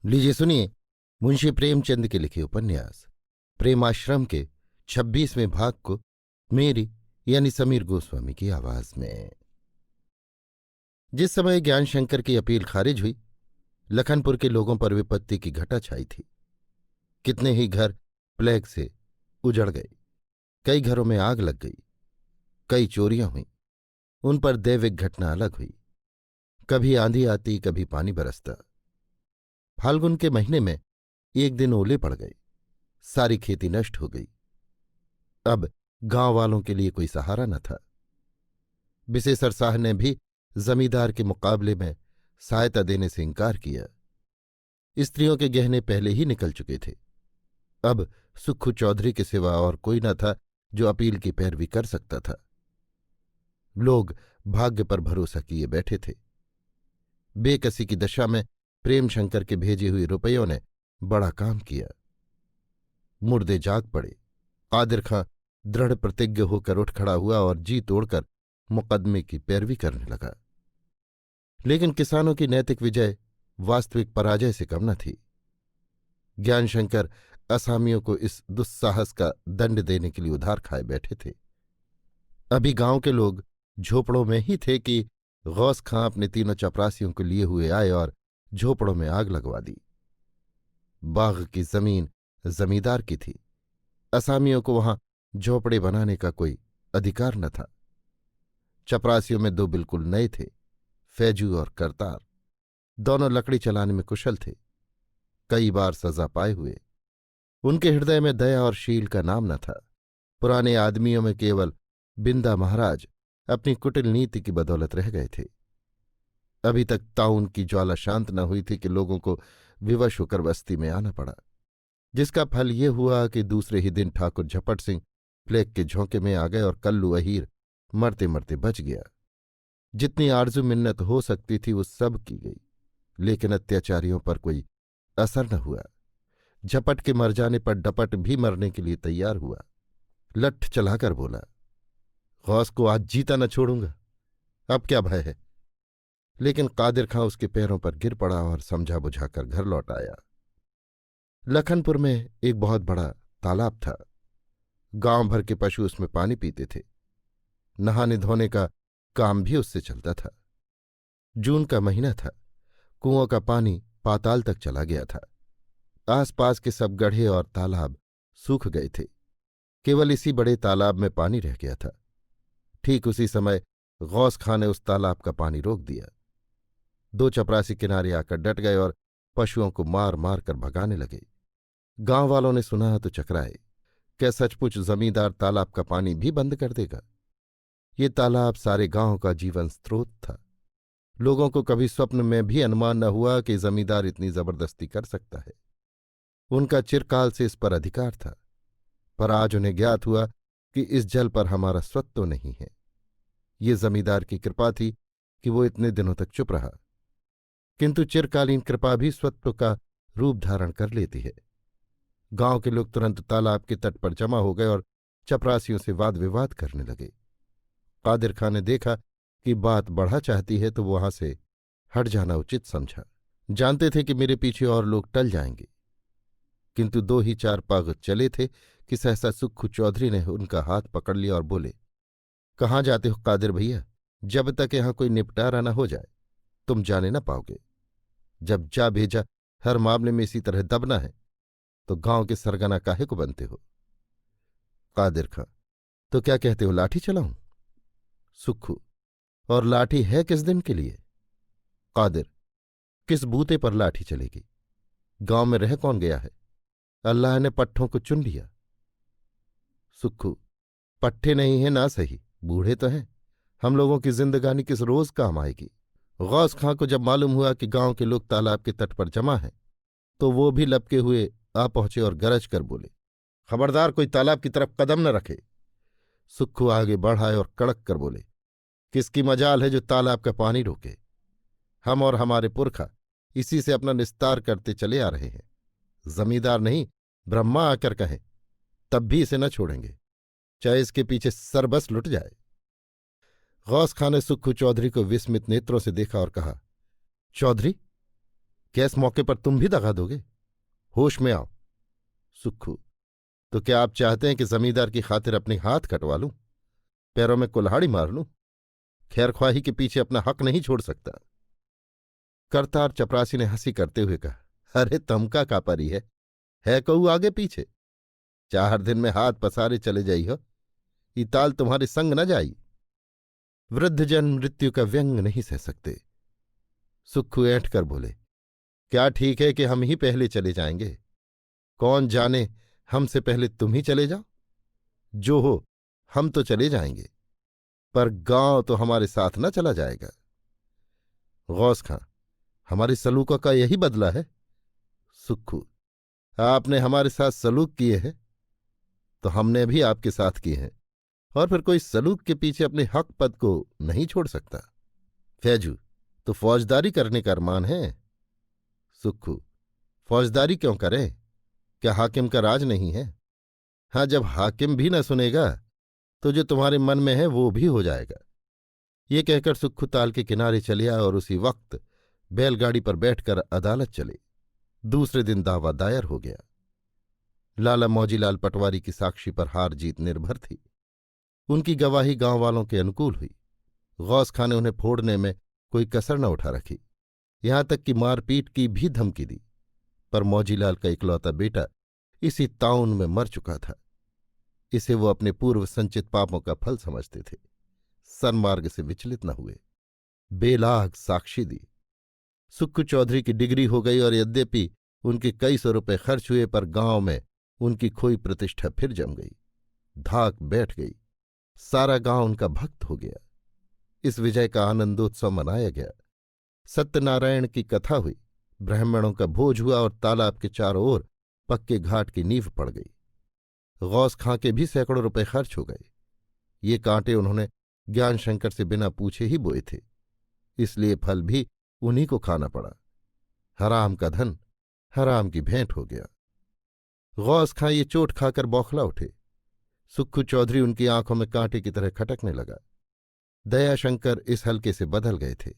लीजिए सुनिए मुंशी प्रेमचंद के लिखे उपन्यास प्रेमाश्रम के 26वें भाग को मेरी यानी समीर गोस्वामी की आवाज में। जिस समय ज्ञान शंकर की अपील खारिज हुई, लखनपुर के लोगों पर विपत्ति की घटा छाई थी। कितने ही घर प्लेग से उजड़ गए, कई घरों में आग लग गई, कई चोरियां हुईं। उन पर दैविक घटना अलग हुई। कभी आंधी आती, कभी पानी बरसता। फाल्गुन के महीने में एक दिन ओले पड़ गए, सारी खेती नष्ट हो गई। अब गांव वालों के लिए कोई सहारा न था। विशेषर साह ने भी जमींदार के मुकाबले में सहायता देने से इनकार किया। स्त्रियों के गहने पहले ही निकल चुके थे। अब सुक्खू चौधरी के सिवा और कोई न था जो अपील की पैरवी कर सकता था। लोग भाग्य पर भरोसा किए बैठे थे। बेकसी की दशा में प्रेमशंकर के भेजे हुए रुपयों ने बड़ा काम किया। मुर्दे जाग पड़े। कादिर खां दृढ़ प्रतिज्ञ होकर उठ खड़ा हुआ और जी तोड़कर मुकदमे की पैरवी करने लगा। लेकिन किसानों की नैतिक विजय वास्तविक पराजय से कम न थी। ज्ञानशंकर असामियों को इस दुस्साहस का दंड देने के लिए उधार खाए बैठे थे। अभी गांव के लोग झोपड़ों में ही थे कि गौस खां अपने तीनों चपरासियों को लिए हुए आए और झोपड़ों में आग लगवा दी। बाग की जमीन जमींदार की थी। असामियों को वहां झोपड़े बनाने का कोई अधिकार न था। चपरासियों में दो बिल्कुल नए थे, फैजू और करतार। दोनों लकड़ी चलाने में कुशल थे, कई बार सजा पाए हुए। उनके हृदय में दया और शील का नाम न था। पुराने आदमियों में केवल बिंदा महाराज अपनी कुटिल नीति की बदौलत रह गए थे। अभी तक ताउन की ज्वाला शांत न हुई थी कि लोगों को विवश होकर बस्ती में आना पड़ा, जिसका फल ये हुआ कि दूसरे ही दिन ठाकुर झपट सिंह प्लेग के झोंके में आ गए और कल्लू अहीर मरते मरते बच गया। जितनी आरजू मिन्नत हो सकती थी वो सब की गई, लेकिन अत्याचारियों पर कोई असर न हुआ। झपट के मर जाने पर डपट भी मरने के लिए तैयार हुआ। लठ चलाकर बोला, गौस को आज जीता न छोड़ूंगा, अब क्या भय है। लेकिन कादिर खां उसके पैरों पर गिर पड़ा और समझा बुझाकर घर लौट आया। लखनपुर में एक बहुत बड़ा तालाब था। गांव भर के पशु उसमें पानी पीते थे। नहाने धोने का काम भी उससे चलता था। जून का महीना था। कुओं का पानी पाताल तक चला गया था। आसपास के सब गड्ढे और तालाब सूख गए थे। केवल इसी बड़े तालाब में पानी रह गया था। ठीक उसी समय गौस खां ने उस तालाब का पानी रोक दिया। दो चपरासी किनारे आकर डट गए और पशुओं को मार मार कर भगाने लगे। गांव वालों ने सुना तो चकराए, क्या सचमुच जमींदार तालाब का पानी भी बंद कर देगा? ये तालाब सारे गांव का जीवन स्रोत था। लोगों को कभी स्वप्न में भी अनुमान न हुआ कि जमींदार इतनी जबरदस्ती कर सकता है। उनका चिरकाल से इस पर अधिकार था, पर आज उन्हें ज्ञात हुआ कि इस जल पर हमारा स्वत्व नहीं है। ये जमींदार की कृपा थी कि वो इतने दिनों तक चुप रहा, किंतु चिरकालीन कृपा भी स्वत्व का रूप धारण कर लेती है। गांव के लोग तुरंत तालाब के तट पर जमा हो गए और चपरासियों से वाद विवाद करने लगे। कादिर खां ने देखा कि बात बढ़ा चाहती है तो वहां से हट जाना उचित समझा। जानते थे कि मेरे पीछे और लोग टल जाएंगे, किंतु दो ही चार पाग चले थे कि सहसा सुक्खू चौधरी ने उनका हाथ पकड़ लिया और बोले, कहाँ जाते हो कादिर भैया? जब तक यहां कोई निपटारा न हो जाए तुम जाने न पाओगे। जब जा भेजा हर मामले में इसी तरह दबना है तो गांव के सरगना काहे को बनते हो? कादिर खां, तो क्या कहते हो, लाठी चलाऊं? सुक्खू, और लाठी है किस दिन के लिए? कादिर, किस बूते पर लाठी चलेगी? गांव में रह कौन गया है? अल्लाह ने पट्ठों को चुन लिया। सुक्खू, पट्ठे नहीं है ना सही, बूढ़े तो हैं। हम लोगों की जिंदगानी किस रोज काम आएगी? गौस खां को जब मालूम हुआ कि गांव के लोग तालाब के तट पर जमा हैं, तो वो भी लपके हुए आ पहुंचे और गरज कर बोले, खबरदार कोई तालाब की तरफ कदम न रखे। सुक्खू आगे बढ़ाए और कड़क कर बोले, किसकी मजाल है जो तालाब का पानी रोके? हम और हमारे पुरखा इसी से अपना निस्तार करते चले आ रहे हैं। जमींदार नहीं, ब्रह्मा आकर कहें तब भी इसे न छोड़ेंगे, चाहे इसके पीछे सरबस लुट जाए। गौस खां ने सुक्खू चौधरी को विस्मित नेत्रों से देखा और कहा, चौधरी, कैस मौके पर तुम भी दगा दोगे? होश में आओ। सुक्खू, तो क्या आप चाहते हैं कि जमींदार की खातिर अपने हाथ कटवा लूं, पैरों में कुल्हाड़ी मार लूं? खैरख्वाही के पीछे अपना हक नहीं छोड़ सकता। करतार चपरासी ने हंसी करते हुए कहा, अरे तमका का परी है कहू आगे पीछे। 4 दिन में हाथ पसारे चले जाई हो, ये ताल तुम्हारे संग न जाई। वृद्धजन मृत्यु का व्यंग नहीं सह सकते। सुक्खू ऐंठ कर बोले, क्या ठीक है कि हम ही पहले चले जाएंगे? कौन जाने हमसे पहले तुम ही चले जाओ। जो हो, हम तो चले जाएंगे, पर गांव तो हमारे साथ न चला जाएगा। गौस खां, हमारे सलूकों का यही बदला है? सुक्खू, आपने हमारे साथ सलूक किए हैं तो हमने भी आपके साथ किए हैं, और फिर कोई सलूक के पीछे अपने हक पद को नहीं छोड़ सकता। फैजू, तो फौजदारी करने का अरमान है? सुक्खू, फौजदारी क्यों करें? क्या हाकिम का राज नहीं है? हाँ, जब हाकिम भी न सुनेगा तो जो तुम्हारे मन में है वो भी हो जाएगा। ये कहकर सुक्खू ताल के किनारे चले आया और उसी वक्त बैलगाड़ी पर बैठकर अदालत चले। दूसरे दिन दावा दायर हो गया। लाला मौजीलाल पटवारी की साक्षी पर हार जीत निर्भर थी। उनकी गवाही गांव वालों के अनुकूल हुई। गौस खां ने उन्हें फोड़ने में कोई कसर न उठा रखी, यहां तक कि मारपीट की भी धमकी दी। पर मौजीलाल का इकलौता बेटा इसी ताउन में मर चुका था। इसे वो अपने पूर्व संचित पापों का फल समझते थे। सन्मार्ग से विचलित न हुए। बेलाग साक्षी दी। सुक्खू चौधरी की डिग्री हो गई, और यद्यपि उनके कई सौ रुपए खर्च हुए, पर गांव में उनकी खोई प्रतिष्ठा फिर जम गई। धाक बैठ गई। सारा गांव उनका भक्त हो गया। इस विजय का आनंदोत्सव मनाया गया। सत्यनारायण की कथा हुई, ब्राह्मणों का भोज हुआ, और तालाब के चारों ओर पक्के घाट की नींव पड़ गई। गौस खां के भी सैकड़ों रुपए खर्च हो गए। ये कांटे उन्होंने ज्ञान शंकर से बिना पूछे ही बोए थे, इसलिए फल भी उन्हीं को खाना पड़ा। हराम का धन हराम की भेंट हो गया। गौस खां ये चोट खाकर बौखला उठे। सुक्खू चौधरी उनकी आंखों में कांटे की तरह खटकने लगा। दयाशंकर इस हल्के से बदल गए थे।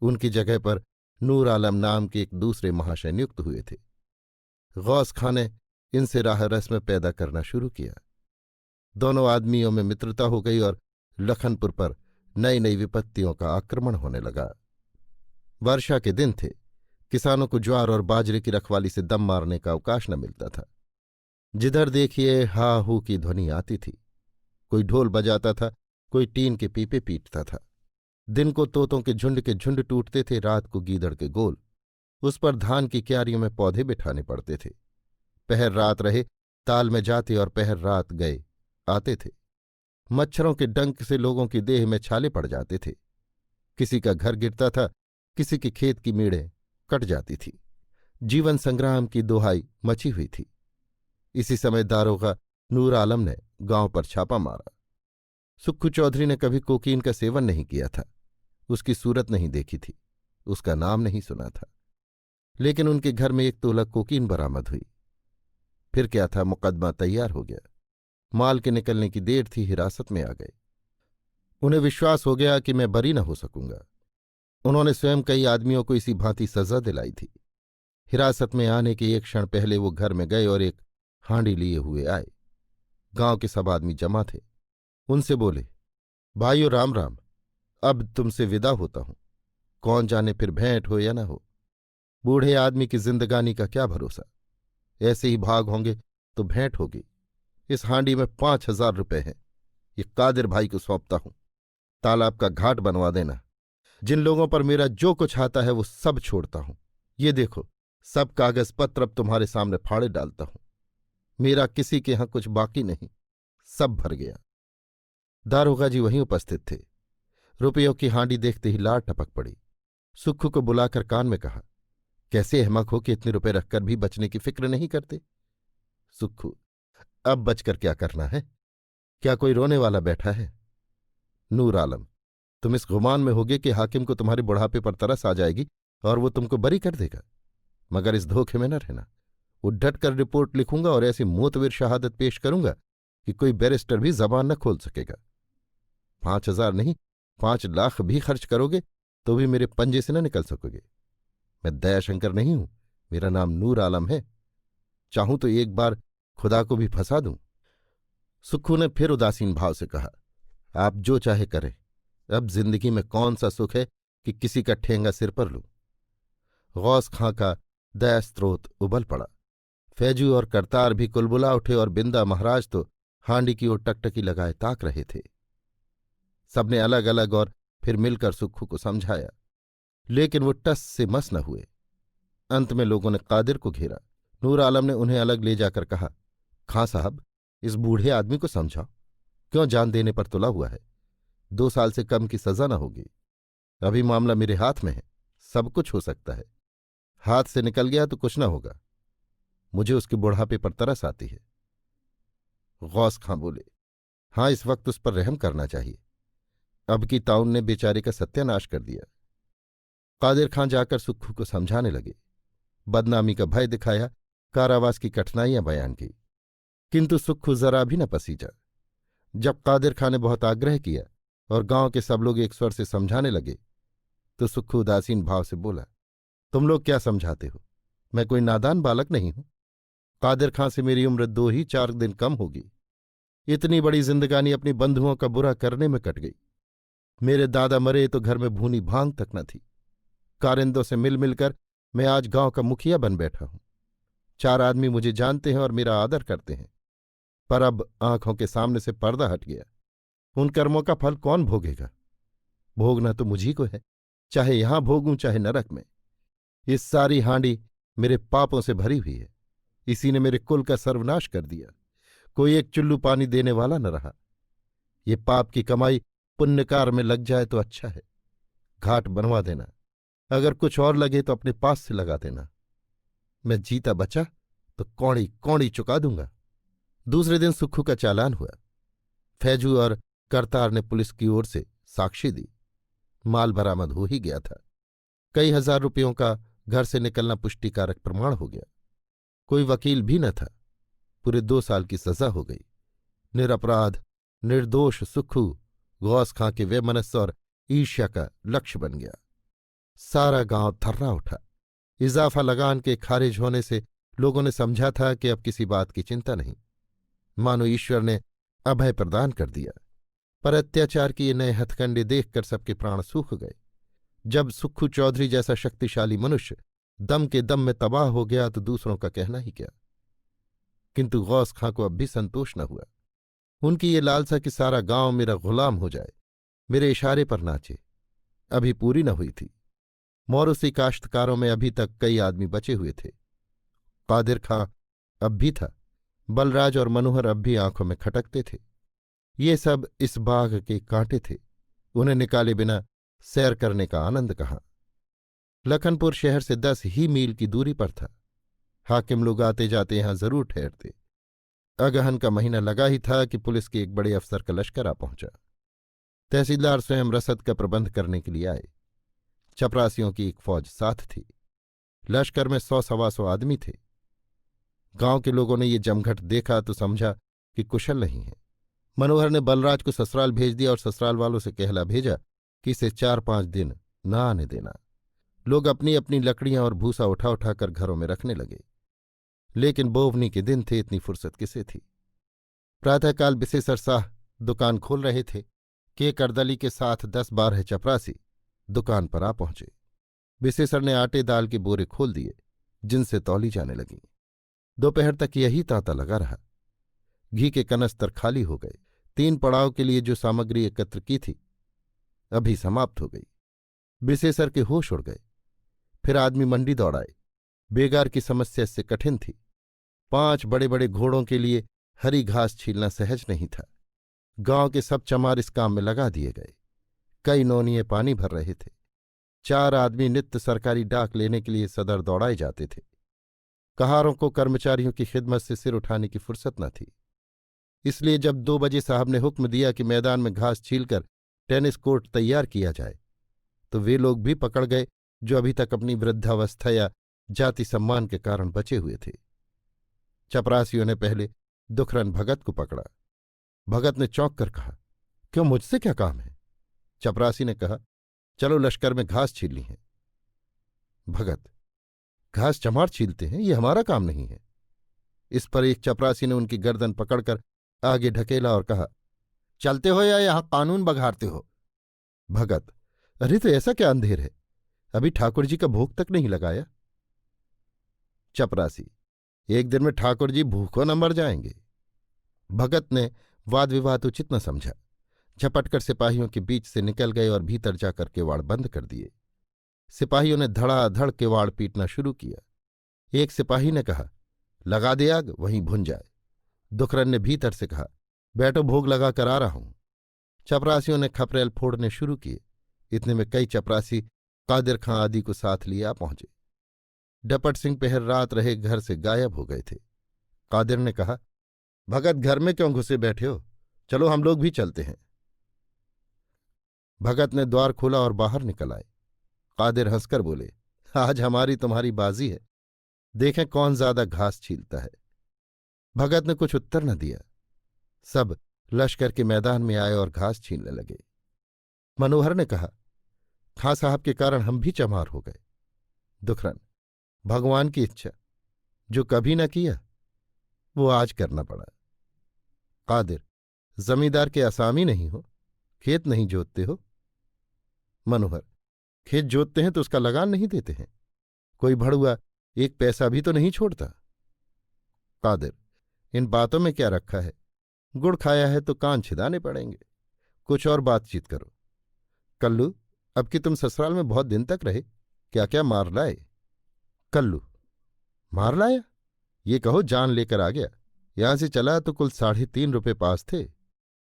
उनकी जगह पर नूर आलम नाम के एक दूसरे महाशय नियुक्त हुए थे। गौस खां ने इनसे राह रस्म पैदा करना शुरू किया। दोनों आदमियों में मित्रता हो गई, और लखनपुर पर नई नई विपत्तियों का आक्रमण होने लगा। वर्षा के दिन थे। किसानों को ज्वार और बाजरे की रखवाली से दम मारने का अवकाश न मिलता था। जिधर देखिए हा हू की ध्वनि आती थी। कोई ढोल बजाता था, कोई टीन के पीपे पीटता था। दिन को तोतों के झुंड टूटते थे, रात को गीदड़ के गोल। उस पर धान की क्यारियों में पौधे बिठाने पड़ते थे। पहर रात रहे ताल में जाते, और पहर रात गए आते थे। मच्छरों के डंक से लोगों की देह में छाले पड़ जाते थे। किसी का घर गिरता था, किसी के खेत की मीड़ें कट जाती थी। जीवन संग्राम की दोहाई मची हुई थी। इसी समय दारोगा नूर आलम ने गांव पर छापा मारा। सुक्खू चौधरी ने कभी कोकीन का सेवन नहीं किया था, उसकी सूरत नहीं देखी थी, उसका नाम नहीं सुना था, लेकिन उनके घर में 1 तोला कोकीन बरामद हुई। फिर क्या था, मुकदमा तैयार हो गया। माल के निकलने की देर थी, हिरासत में आ गए। उन्हें विश्वास हो गया कि मैं बरी न हो सकूंगा। उन्होंने स्वयं कई आदमियों को इसी भांति सजा दिलाई थी। हिरासत में आने के एक क्षण पहले वो घर में गए और एक हांडी लिए हुए आए। गांव के सब आदमी जमा थे। उनसे बोले, भाइयों राम राम, अब तुमसे विदा होता हूं। कौन जाने फिर भेंट हो या न हो। बूढ़े आदमी की जिंदगानी का क्या भरोसा। ऐसे ही भाग होंगे तो भेंट होगी। इस हांडी में 5,000 रुपए हैं, ये कादिर भाई को सौंपता हूं। तालाब का घाट बनवा देना। जिन लोगों पर मेरा जो कुछ आता है वो सब छोड़ता हूं। ये देखो, सब कागज पत्र अब तुम्हारे सामने फाड़े डालता हूं। मेरा किसी के यहां कुछ बाकी नहीं, सब भर गया। दारोगा जी वहीं उपस्थित थे। रुपयों की हांडी देखते ही लार टपक पड़ी। सुक्खू को बुलाकर कान में कहा, कैसे अहमक हो कि इतने रुपए रखकर भी बचने की फिक्र नहीं करते। सुक्खू, अब बचकर क्या करना है? क्या कोई रोने वाला बैठा है? नूर आलम, तुम इस गुमान में होगे कि हाकिम को तुम्हारे बुढ़ापे पर तरस आ जाएगी और वो तुमको बरी कर देगा। मगर इस धोखे में न रहना। उड्ढट कर रिपोर्ट लिखूंगा और ऐसी मोतवीर शहादत पेश करूंगा कि कोई बैरिस्टर भी जबान न खोल सकेगा। 5,000 नहीं, 5 लाख भी खर्च करोगे तो भी मेरे पंजे से न निकल सकोगे। मैं दयाशंकर नहीं हूं, मेरा नाम नूर आलम है। चाहूं तो एक बार खुदा को भी फंसा दूं। सुक्खू ने फिर उदासीन भाव से कहा, आप जो चाहे करें। अब जिंदगी में कौन सा सुख है कि किसी का ठेंगा सिर पर लूं। गौस खां का दया स्रोत उबल पड़ा। फैजू और करतार भी कुलबुला उठे और बिंदा महाराज तो हांडी की ओर टकटकी लगाए ताक रहे थे। सबने अलग अलग और फिर मिलकर सुक्खू को समझाया, लेकिन वो टस से मस न हुए। अंत में लोगों ने कादिर को घेरा। नूर आलम ने उन्हें अलग ले जाकर कहा, खां साहब, इस बूढ़े आदमी को समझाओ। क्यों जान देने पर तुला हुआ है? 2 साल से कम की सजा न होगी। अभी मामला मेरे हाथ में है, सब कुछ हो सकता है। हाथ से निकल गया तो कुछ न होगा। मुझे उसके बुढ़ापे पर तरस आती है। गौस खां बोले, हाँ, इस वक्त उस पर रहम करना चाहिए। अब की ताउन ने बेचारे का सत्यानाश कर दिया। कादिर खां जाकर सुक्खू को समझाने लगे। बदनामी का भय दिखाया, कारावास की कठिनाइयां बयान की, किंतु सुक्खू जरा भी न पसीजा। जब कादिर खां ने बहुत आग्रह किया और गांव के सब लोग एक स्वर से समझाने लगे, तो सुक्खू उदासीन भाव से बोला, तुम लोग क्या समझाते हो? मैं कोई नादान बालक नहीं हूं। कादिर खां से मेरी उम्र 2 ही 4 दिन कम होगी। इतनी बड़ी जिंदगानी अपनी बंधुओं का बुरा करने में कट गई। मेरे दादा मरे तो घर में भूनी भांग तक न थी। कारिंदों से मिल मिलकर मैं आज गांव का मुखिया बन बैठा हूं। 4 आदमी मुझे जानते हैं और मेरा आदर करते हैं। पर अब आंखों के सामने से पर्दा हट गया। उन कर्मों का फल कौन भोगेगा? भोगना तो मुझी को है, चाहे यहां भोगूं चाहे नरक में। इस सारी हांडी मेरे पापों से भरी हुई है। इसी ने मेरे कुल का सर्वनाश कर दिया। कोई एक चुल्लू पानी देने वाला न रहा। ये पाप की कमाई पुण्यकार में लग जाए तो अच्छा है। घाट बनवा देना, अगर कुछ और लगे तो अपने पास से लगा देना। मैं जीता बचा तो कौड़ी कौड़ी चुका दूंगा। दूसरे दिन सुक्खू का चालान हुआ। फैजू और करतार ने पुलिस की ओर से साक्षी दी। माल बरामद हो ही गया था। कई हजार रुपयों का घर से निकलना पुष्टिकारक प्रमाण हो गया। कोई वकील भी न था। पूरे 2 साल की सजा हो गई। निरपराध निर्दोष सुक्खू गौस खां के वैमनस्य और ईर्ष्या का लक्ष्य बन गया। सारा गांव थर्रा उठा। इजाफा लगान के खारिज होने से लोगों ने समझा था कि अब किसी बात की चिंता नहीं, मानो ईश्वर ने अभय प्रदान कर दिया। पर अत्याचार के ये नए हथकंडे देखकर सबके प्राण सूख गए। जब सुक्खू चौधरी जैसा शक्तिशाली मनुष्य दम के दम में तबाह हो गया तो दूसरों का कहना ही क्या। किंतु गौस खां को अब भी संतोष न हुआ। उनकी ये लालसा कि सारा गांव मेरा गुलाम हो जाए, मेरे इशारे पर नाचे, अभी पूरी न हुई थी। मौरूसी काश्तकारों में अभी तक कई आदमी बचे हुए थे। कादिर खां अब भी था। बलराज और मनोहर अब भी आंखों में खटकते थे। ये सब इस बाग के कांटे थे। उन्हें निकाले बिना सैर करने का आनंद कहाँ। लखनपुर शहर से 10 ही मील की दूरी पर था। हाकिम लोग आते जाते यहां जरूर ठहरते। अगहन का महीना लगा ही था कि पुलिस के एक बड़े अफसर का लश्कर आ पहुंचा। तहसीलदार स्वयं रसद का प्रबंध करने के लिए आए। चपरासियों की एक फौज साथ थी। लश्कर में 100-125 आदमी थे। गांव के लोगों ने ये जमघट देखा तो समझा कि कुशल नहीं है। मनोहर ने बलराज को ससुराल भेज दिया और ससुराल वालों से कहला भेजा कि इसे 4-5 दिन न आने देना। लोग अपनी अपनी लकड़ियां और भूसा उठा उठाकर घरों में रखने लगे। लेकिन बोवनी के दिन थे, इतनी फुर्सत किसे थी। प्रातःकाल विशेषर साह दुकान खोल रहे थे कि करदली के साथ 10-12 चपरासी दुकान पर आ पहुंचे। विशेषर ने आटे दाल के बोरे खोल दिए, जिनसे तौली जाने लगी। दोपहर तक यही तांता लगा रहा। घी के कनस्तर खाली हो गए। 3 पड़ाव के लिए जो सामग्री एकत्र की थी अभी समाप्त हो गई। विशेषर के होश उड़ गए। फिर आदमी मंडी दौड़ाए। बेगार की समस्या इससे कठिन थी। 5 बड़े बड़े घोड़ों के लिए हरी घास छीलना सहज नहीं था। गांव के सब चमार इस काम में लगा दिए गए। कई नौनिये पानी भर रहे थे। 4 आदमी नित्य सरकारी डाक लेने के लिए सदर दौड़ाए जाते थे। कहारों को कर्मचारियों की खिदमत से सिर उठाने की फुर्सत न थी। इसलिए जब 2 बजे साहब ने हुक्म दिया कि मैदान में घास छीलकर टेनिस कोर्ट तैयार किया जाए, तो वे लोग भी पकड़ गए जो अभी तक अपनी वृद्धावस्था या जाति सम्मान के कारण बचे हुए थे। चपरासियों ने पहले दुखरन भगत को पकड़ा। भगत ने चौंक कर कहा, क्यों, मुझसे क्या काम है? चपरासी ने कहा, चलो लश्कर में घास छीलनी है। भगत, घास चमार छीलते हैं, ये हमारा काम नहीं है। इस पर एक चपरासी ने उनकी गर्दन पकड़कर आगे ढकेला और कहा, चलते हो या यहां कानून बघाड़ते हो? भगत, अरे तो ऐसा क्या अंधेर है, अभी ठाकुर जी का भोग तक नहीं लगाया। चपरासी, एक दिन में ठाकुर जी भूखों न मर जाएंगे। भगत ने वाद विवाद उचित न समझा, झपटकर सिपाहियों के बीच से निकल गए और भीतर जाकर किवाड़ बंद कर दिए। सिपाहियों ने धड़ाधड़ किवाड़ पीटना शुरू किया। एक सिपाही ने कहा, लगा दे आग, वहीं भुन जाए। दुखरन ने भीतर से कहा, बैठो, भोग लगा कर आ रहा हूं। चपरासियों ने खपरेल फोड़ने शुरू किए। इतने में कई चपरासी कादिर खां आदि को साथ लिए आ पहुंचे। डपट सिंह पहर रात रहे घर से गायब हो गए थे। कादिर ने कहा, भगत, घर में क्यों घुसे बैठे हो? चलो हम लोग भी चलते हैं। भगत ने द्वार खोला और बाहर निकल आए। कादिर हंसकर बोले, आज हमारी तुम्हारी बाजी है, देखें कौन ज्यादा घास छीलता है। भगत ने कुछ उत्तर न दिया। सब लश्कर के मैदान में आए और घास छीलने लगे। मनोहर ने कहा, खां साहब के कारण हम भी चमार हो गए। दुखरन, भगवान की इच्छा, जो कभी न किया वो आज करना पड़ा। कादिर, जमींदार के असामी नहीं हो, खेत नहीं जोतते हो? मनोहर, खेत जोतते हैं तो उसका लगान नहीं देते हैं, कोई भड़ुआ एक पैसा भी तो नहीं छोड़ता। कादिर, इन बातों में क्या रखा है, गुड़ खाया है तो कान छिदाने पड़ेंगे, कुछ और बातचीत करो। कल्लू, अब कि तुम ससुराल में बहुत दिन तक रहे, क्या क्या मार लाए? कल्लू, मार लाया? ये कहो जान लेकर आ गया। यहां से चला तो कुल 3.5 रुपये पास थे।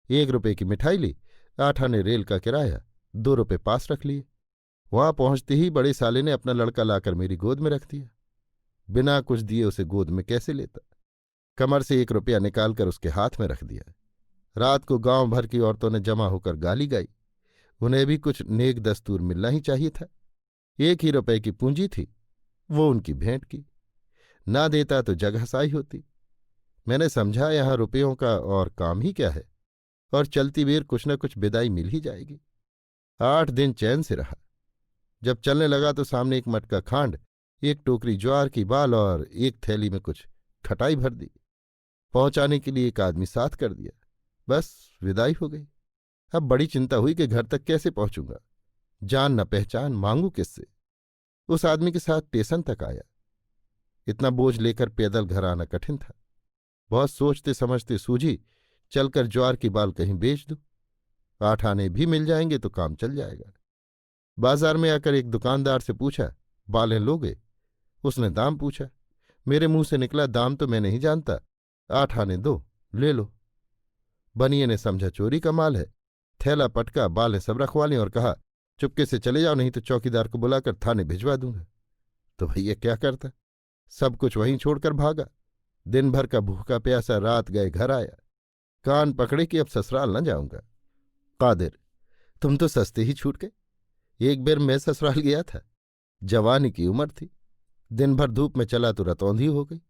1 रुपये की मिठाई ली, 8 आने रेल का किराया, 2 रुपये पास रख लिए। वहां पहुंचते ही बड़े साले ने अपना लड़का लाकर मेरी गोद में रख दिया। बिना कुछ दिए उसे गोद में कैसे लेता? कमर से 1 रुपया निकालकर उसके हाथ में रख दिया। रात को गांव भर की औरतों ने जमा होकर गाली गाई। उन्हें भी कुछ नेक दस्तूर मिलना ही चाहिए था। 1 ही रुपये की पूंजी थी, वो उनकी भेंट की। ना देता तो जग हसाई होती। मैंने समझा यहां रुपयों का और काम ही क्या है, और चलती बेर कुछ न कुछ विदाई मिल ही जाएगी। 8 दिन चैन से रहा। जब चलने लगा तो सामने एक मटका खांड, एक टोकरी ज्वार की बाल और एक थैली में कुछ खटाई भर दी। पहुंचाने के लिए एक आदमी साथ कर दिया। बस विदाई हो गई। अब बड़ी चिंता हुई कि घर तक कैसे पहुंचूंगा, जान न पहचान, मांगू किससे। उस आदमी के साथ स्टेशन तक आया। इतना बोझ लेकर पैदल घर आना कठिन था। बहुत सोचते समझते सूझी, चलकर ज्वार की बाल कहीं बेच दूं, 8 आने भी मिल जाएंगे तो काम चल जाएगा। बाजार में आकर एक दुकानदार से पूछा, बालें लोगे? उसने दाम पूछा। मेरे मुंह से निकला, दाम तो मैं नहीं जानता, 8 आने दो, ले लो। बनिए ने समझा चोरी का माल है, थैला पटका, बालें सब रखवा ली और कहा, चुपके से चले जाओ, नहीं तो चौकीदार को बुलाकर थाने भिजवा दूंगा। तो भैया क्या करता, सब कुछ वहीं छोड़कर भागा। दिन भर का भूखा प्यासा रात गए घर आया, कान पकड़े कि अब ससुराल न जाऊंगा। कादिर, तुम तो सस्ते ही छूट गए। एक बेर मैं ससुराल गया था, जवानी की उम्र थी। दिन भर धूप में चला तो रतौंधी हो गई,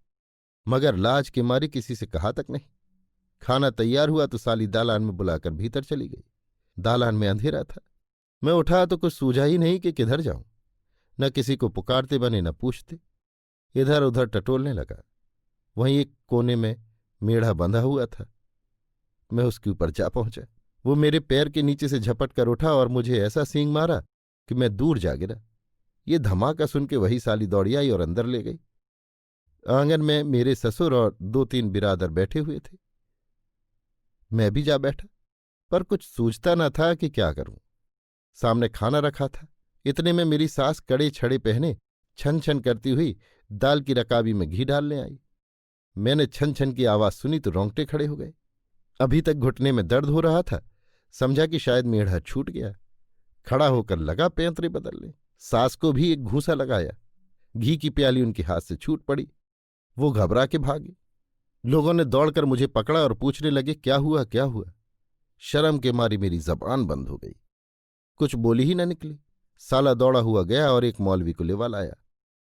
मगर लाज के मारे किसी से कहा तक नहीं। खाना तैयार हुआ तो साली दालान में बुलाकर भीतर चली गई। दालान में अंधेरा था। मैं उठा तो कुछ सूझा ही नहीं कि किधर जाऊं। न किसी को पुकारते बने न पूछते। इधर उधर टटोलने लगा। वहीं एक कोने में मेढ़ा बंधा हुआ था। मैं उसके ऊपर जा पहुंचा। वो मेरे पैर के नीचे से झपट कर उठा और मुझे ऐसा सींग मारा कि मैं दूर जा गिरा। ये धमाका सुन के वही साली दौड़ी आई और अंदर ले गई। आंगन में मेरे ससुर और 2-3 बिरादर बैठे हुए थे। मैं भी जा बैठा, पर कुछ सूझता न था कि क्या करूं। सामने खाना रखा था। इतने में मेरी सास कड़े छड़े पहने छन छन करती हुई दाल की रकाबी में घी डालने आई। मैंने छन छन की आवाज सुनी तो रोंगटे खड़े हो गए। अभी तक घुटने में दर्द हो रहा था, समझा कि शायद मेढ़ा छूट गया। खड़ा होकर लगा पैंतरे बदलने। सास को भी एक घूंसा लगाया। घी की प्याली उनके हाथ से छूट पड़ी। वो घबरा के भागी। लोगों ने दौड़कर मुझे पकड़ा और पूछने लगे, क्या हुआ क्या हुआ? शर्म के मारी मेरी जबान बंद हो गई, कुछ बोली ही न निकली। साला दौड़ा हुआ गया और एक मौलवी को लेवा लाया।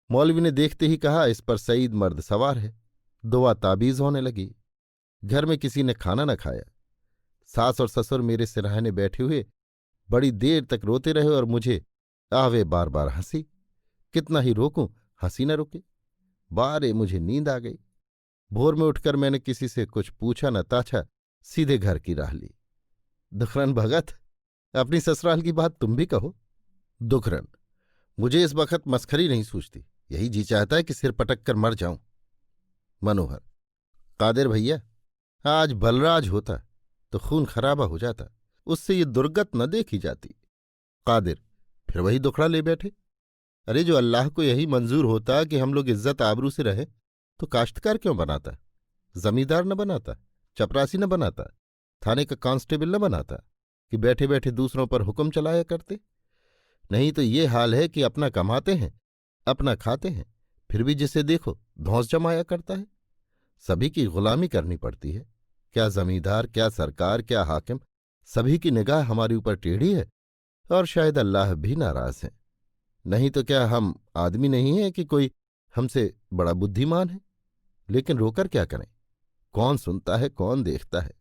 मौलवी ने देखते ही कहा, इस पर सईद मर्द सवार है। दुआ ताबीज होने लगी। घर में किसी ने खाना न खाया। सास और ससुर मेरे सिरहाने बैठे हुए बड़ी देर तक रोते रहे और मुझे आवे बार बार हंसी। कितना ही रोकूं, हंसी न रुके। बारे मुझे नींद आ गई। भोर में उठकर मैंने किसी से कुछ पूछा न ताछा, सीधे घर की राह ली। दुखरन भगत, अपनी ससुराल की बात तुम भी कहो। दुखरन, मुझे इस वक्त मस्खरी नहीं सूझती, यही जी चाहता है कि सिर पटक कर मर जाऊं। मनोहर, कादिर भैया, आज बलराज होता तो खून खराबा हो जाता, उससे ये दुर्गत न देखी जाती। कादिर, फिर वही दुखड़ा ले बैठे। अरे जो अल्लाह को यही मंजूर होता कि हम लोग इज्जत आबरू से रहें तो काश्तकार क्यों बनाता, जमींदार न बनाता, चपरासी न बनाता, थाने का कांस्टेबल न बनाता कि बैठे बैठे दूसरों पर हुक्म चलाया करते। नहीं तो ये हाल है कि अपना कमाते हैं, अपना खाते हैं, फिर भी जिसे देखो धौंस जमाया करता है। सभी की गुलामी करनी पड़ती है। क्या जमींदार, क्या सरकार, क्या हाकिम, सभी की निगाह हमारे ऊपर टेढ़ी है और शायद अल्लाह भी नाराज है। नहीं तो क्या हम आदमी नहीं हैं कि कोई हमसे बड़ा बुद्धिमान है? लेकिन रोकर क्या करें? कौन सुनता है, कौन देखता है?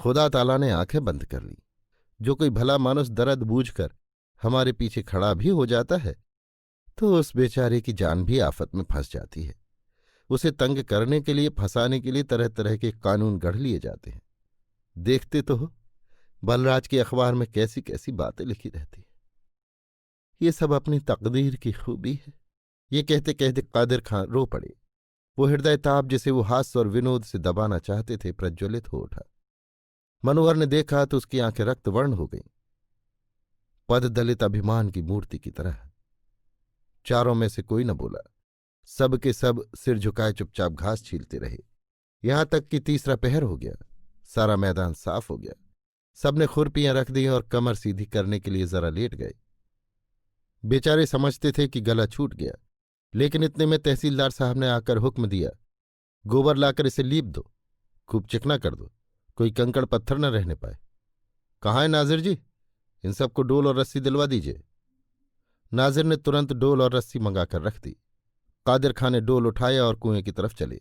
खुदा ताला ने आंखें बंद कर ली। जो कोई भला मानुस दर्द बूझकर हमारे पीछे खड़ा भी हो जाता है तो उस बेचारे की जान भी आफत में फंस जाती है। उसे तंग करने के लिए, फंसाने के लिए तरह तरह के कानून गढ़ लिए जाते हैं। देखते तो हो बलराज के अखबार में कैसी कैसी बातें लिखी रहती हैं। ये सब अपनी तकदीर की खूबी है। ये कहते कहते कादिर खां रो पड़े। वो हृदय ताप जिसे वो हास्य और विनोद से दबाना चाहते थे प्रज्वलित हो उठा। मनोहर ने देखा तो उसकी आंखें रक्तवर्ण हो गईं, पद दलित अभिमान की मूर्ति की तरह। चारों में से कोई न बोला। सब के सब सिर झुकाए चुपचाप घास छीलते रहे। यहां तक कि तीसरा पहर हो गया, सारा मैदान साफ हो गया। सबने खुरपियां रख दी और कमर सीधी करने के लिए जरा लेट गए। बेचारे समझते थे कि गला छूट गया, लेकिन इतने में तहसीलदार साहब ने आकर हुक्म दिया, गोबर लाकर इसे लीप दो, खूब चिकना कर दो, कोई कंकड़ पत्थर न रहने पाए। कहाँ है नाजिर जी? इन सबको डोल और रस्सी दिलवा दीजिए। नाजिर ने तुरंत डोल और रस्सी मंगाकर रख दी। कादिर खां ने डोल उठाया और कुएं की तरफ चले,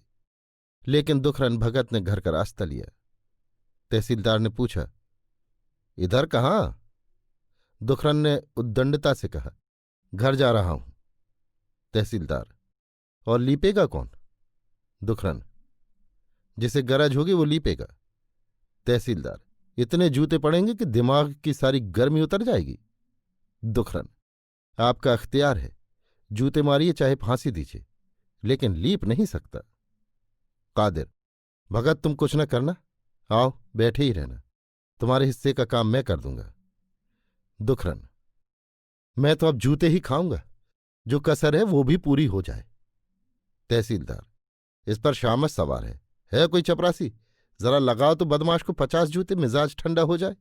लेकिन दुखरन भगत ने घर का रास्ता लिया। तहसीलदार ने पूछा, इधर कहाँ? दुखरन ने उद्दंडता से कहा, घर जा रहा हूं। तहसीलदार, और लीपेगा कौन? दुखरन, जिसे गरज होगी वो लीपेगा। तहसीलदार, इतने जूते पड़ेंगे कि दिमाग की सारी गर्मी उतर जाएगी। दुखरन, आपका अख्तियार है, जूते मारिए चाहे फांसी दीजिए, लेकिन लीप नहीं सकता। कादिर, भगत तुम कुछ न करना, आओ बैठे ही रहना, तुम्हारे हिस्से का काम मैं कर दूंगा। दुखरन, मैं तो अब जूते ही खाऊंगा, जो कसर है वो भी पूरी हो जाए। तहसीलदार, इस पर शामत सवार है कोई चपरासी? जरा लगाओ तो बदमाश को 50 जूते, मिजाज ठंडा हो जाए।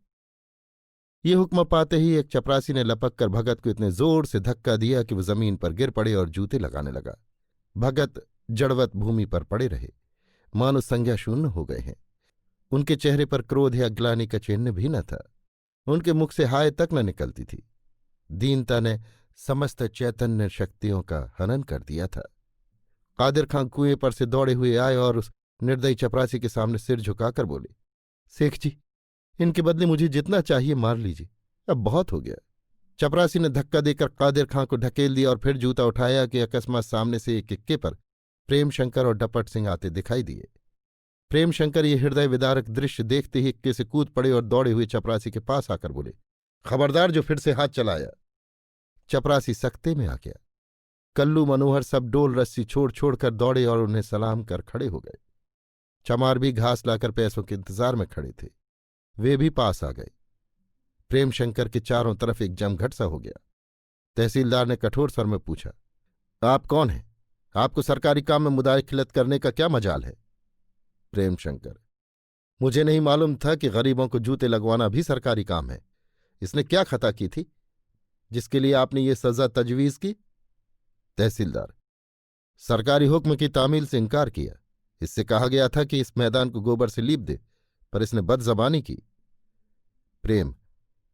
ये हुक्म पाते ही एक चपरासी ने लपक कर भगत को इतने जोर से धक्का दिया कि वो जमीन पर गिर पड़े और जूते लगाने लगा। भगत जड़वत भूमि पर पड़े रहे, मानो संज्ञा शून्य हो गए हैं। उनके चेहरे पर क्रोध या ग्लानि का चिन्ह भी न था। उनके मुख से हाय तक न निकलती थी। दीनता ने समस्त चैतन्य शक्तियों का हनन कर दिया था। कादिर खां कुएं पर से दौड़े हुए आए और उस निर्दयी चपरासी के सामने सिर झुकाकर बोले, शेख जी, इनके बदले मुझे जितना चाहिए मार लीजिए, अब बहुत हो गया। चपरासी ने धक्का देकर कादिर खां को ढकेल दिया और फिर जूता उठाया कि अकस्मात सामने से एक इक्के पर प्रेमशंकर और डपट सिंह आते दिखाई दिए। प्रेमशंकर ये हृदय विदारक दृश्य देखते ही इक्के से कूद पड़े और दौड़े हुए चपरासी के पास आकर बोले, खबरदार जो फिर से हाथ चलाया। चपरासी सख्ते में आ गया। कल्लू, मनोहर सब डोल रस्सी छोड़ छोड़कर दौड़े और उन्हें सलाम कर खड़े हो गए। चमार भी घास लाकर पैसों के इंतजार में खड़े थे, वे भी पास आ गए। प्रेमशंकर के चारों तरफ एक जमघट सा हो गया। तहसीलदार ने कठोर स्वर में पूछा, आप कौन हैं? आपको सरकारी काम में मुदाखलत करने का क्या मजाल है? प्रेमशंकर, मुझे नहीं मालूम था कि गरीबों को जूते लगवाना भी सरकारी काम है। इसने क्या खता की थी जिसके लिए आपने ये सजा तजवीज की? तहसीलदार, सरकारी हुक्म की तामील से इनकार किया। इससे कहा गया था कि इस मैदान को गोबर से लीप दे, पर इसने बदजबानी की। प्रेम,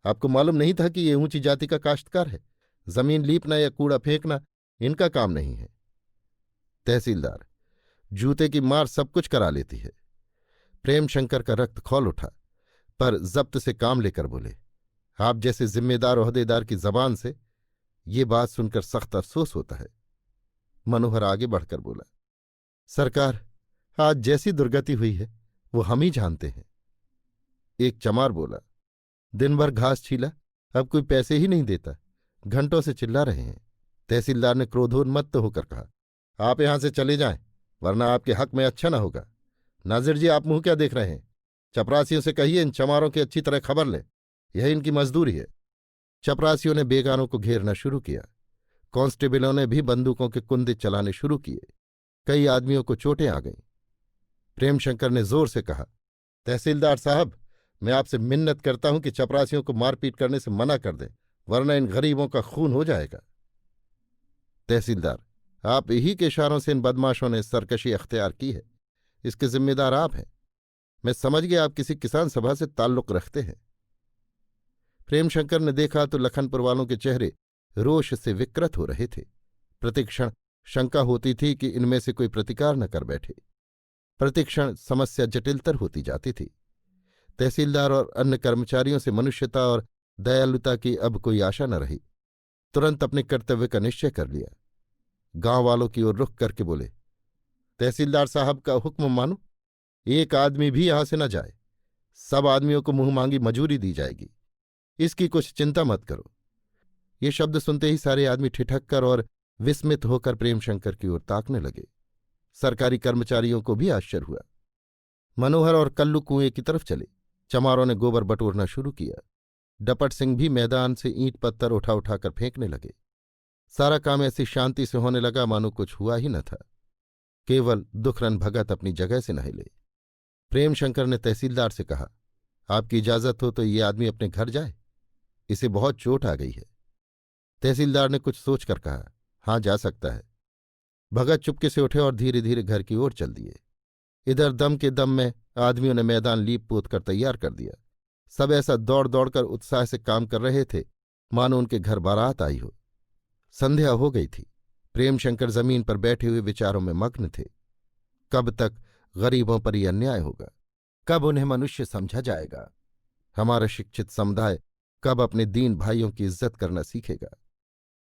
आपको मालूम नहीं था कि ये ऊंची जाति का काश्तकार है? जमीन लीपना या कूड़ा फेंकना इनका काम नहीं है। तहसीलदार, जूते की मार सब कुछ करा लेती है। प्रेमशंकर का रक्त खौल उठा, पर जब्त से काम लेकर बोले, आप जैसे जिम्मेदार ओहदेदार की जबान से ये बात सुनकर सख्त अफसोस होता है। मनोहर आगे बढ़कर बोला, सरकार, आज जैसी दुर्गति हुई है वो हम ही जानते हैं। एक चमार बोला, दिन भर घास छीला, अब कोई पैसे ही नहीं देता, घंटों से चिल्ला रहे हैं। तहसीलदार ने क्रोधोन्मत्त होकर कहा, आप यहां से चले जाएं, वरना आपके हक में अच्छा न होगा। नाजिर जी, आप मुंह क्या देख रहे हैं? चपरासियों से कहिए इन चमारों की अच्छी तरह खबर लें, यह इनकी मजदूरी है। चपरासियों ने बेगारों को घेरना शुरू किया। कांस्टेबलों ने भी बंदूकों के कुंदे चलाने शुरू किए। कई आदमियों को चोटें आ गईं। प्रेमशंकर ने जोर से कहा, तहसीलदार साहब, मैं आपसे मिन्नत करता हूं कि चपरासियों को मारपीट करने से मना कर दें, वरना इन गरीबों का खून हो जाएगा। तहसीलदार, आप ही के इशारों से इन बदमाशों ने सरकशी अख्तियार की है, इसके जिम्मेदार आप हैं। मैं समझ गया आप किसी किसान सभा से ताल्लुक रखते हैं। प्रेमशंकर ने देखा तो लखनपुर वालों के चेहरे रोष से विकृत हो रहे थे। प्रतिक्षण शंका होती थी कि इनमें से कोई प्रतिकार न कर बैठे। प्रतिक्षण समस्या जटिलतर होती जाती थी। तहसीलदार और अन्य कर्मचारियों से मनुष्यता और दयालुता की अब कोई आशा न रही। तुरंत अपने कर्तव्य का निश्चय कर लिया। गांव वालों की ओर रुख करके बोले, तहसीलदार साहब का हुक्म मानो, एक आदमी भी यहां से न जाए। सब आदमियों को मुंह मांगी मजूरी दी जाएगी, इसकी कुछ चिंता मत करो। ये शब्द सुनते ही सारे आदमी ठिठक कर और विस्मित होकर प्रेमशंकर की ओर ताकने लगे। सरकारी कर्मचारियों को भी आश्चर्य हुआ। मनोहर और कल्लू कुएं की तरफ चले। चमारों ने गोबर बटोरना शुरू किया। डपट सिंह भी मैदान से ईंट पत्थर उठा उठाकर फेंकने लगे। सारा काम ऐसी शांति से होने लगा मानो कुछ हुआ ही न था। केवल दुखरन भगत अपनी जगह से न हिले। प्रेमशंकर ने तहसीलदार से कहा, आपकी इजाजत हो तो ये आदमी अपने घर जाए, इसे बहुत चोट आ गई है। तहसीलदार ने कुछ सोचकर कहा, हाँ, जा सकता है। भगत चुपके से उठे और धीरे धीरे घर की ओर चल दिए। इधर दम के दम में आदमियों ने मैदान लीप पोत कर तैयार कर दिया। सब ऐसा दौड़ दौड़कर उत्साह से काम कर रहे थे मानो उनके घर बारात आई हो। संध्या हो गई थी। प्रेमशंकर जमीन पर बैठे हुए विचारों में मग्न थे। कब तक गरीबों पर यह अन्याय होगा? कब उन्हें मनुष्य समझा जाएगा? हमारा शिक्षित समुदाय कब अपने दीन भाइयों की इज्जत करना सीखेगा?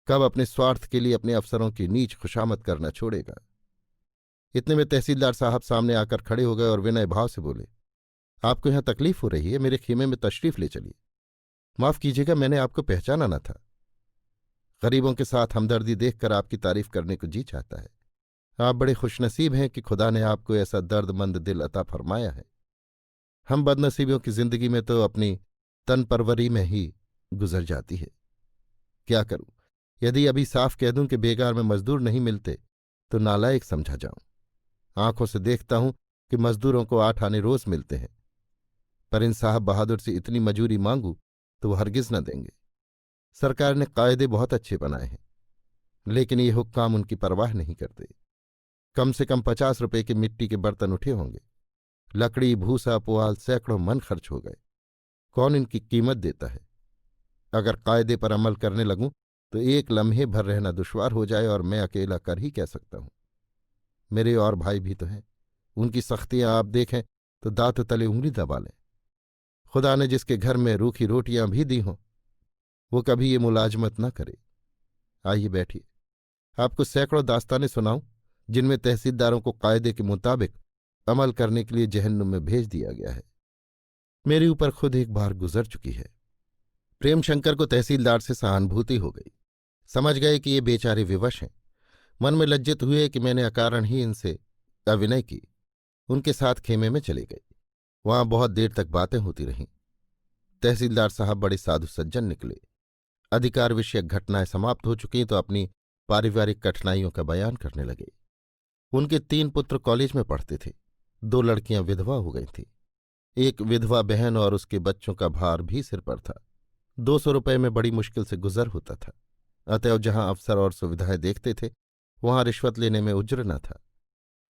कब अपने स्वार्थ के लिए अपने अफसरों की नीच खुशामद करना छोड़ेगा? इतने में तहसीलदार साहब सामने आकर खड़े हो गए और विनय भाव से बोले, आपको यहां तकलीफ हो रही है, मेरे खेमे में तशरीफ ले चलिए। माफ कीजिएगा, मैंने आपको पहचाना न था। गरीबों के साथ हमदर्दी देखकर आपकी तारीफ करने को जी चाहता है। आप बड़े खुशनसीब हैं कि खुदा ने आपको ऐसा दर्दमंद दिल अता फरमाया है। हम बदनसीबियों की जिंदगी में तो अपनी तन परवरी में ही गुजर जाती है। क्या करूं? यदि अभी साफ कह दूं कि बेगार में मजदूर नहीं मिलते तो नालायक समझा जाऊं। आंखों से देखता हूं कि मजदूरों को 8 आने रोज मिलते हैं, पर इन साहब बहादुर से इतनी मजूरी मांगू तो वो हरगिज न देंगे। सरकार ने कायदे बहुत अच्छे बनाए हैं, लेकिन ये हुक्काम उनकी परवाह नहीं करते। कम से कम 50 रुपए के मिट्टी के बर्तन उठे होंगे। लकड़ी, भूसा, पुआल सैकड़ों मन खर्च हो गए। कौन इनकी कीमत देता है? अगर कायदे पर अमल करने लगूं तो एक लम्हे भर रहना दुश्वार हो जाए, और मैं अकेला कर ही कह सकता हूं। मेरे और भाई भी तो हैं, उनकी सख्तियां आप देखें तो दांत तले उंगली दबा लें। खुदा ने जिसके घर में रूखी रोटियां भी दी हों वो कभी ये मुलाजमत न करे। आइए बैठिए, आपको सैकड़ों दास्तानें सुनाऊं जिनमें तहसीलदारों को कायदे के मुताबिक अमल करने के लिए जहन्नुम में भेज दिया गया है। मेरे ऊपर खुद एक बार गुजर चुकी है। प्रेमशंकर को तहसीलदार से सहानुभूति हो गई। समझ गए कि ये बेचारे विवश हैं। मन में लज्जित हुए कि मैंने अकारण ही इनसे अविनय की। उनके साथ खेमे में चले गए। वहां बहुत देर तक बातें होती रहीं। तहसीलदार साहब बड़े साधु सज्जन निकले। अधिकार विषयक घटनाएं समाप्त हो चुकी तो अपनी पारिवारिक कठिनाइयों का बयान करने लगे। उनके 3 पुत्र कॉलेज में पढ़ते थे। 2 लड़कियां विधवा हो गई थीं। एक विधवा बहन और उसके बच्चों का भार भी सिर पर था। 200 रुपये में बड़ी मुश्किल से गुजर होता था। अतएव जहां अवसर और सुविधाएं देखते थे वहां रिश्वत लेने में उज्र न था।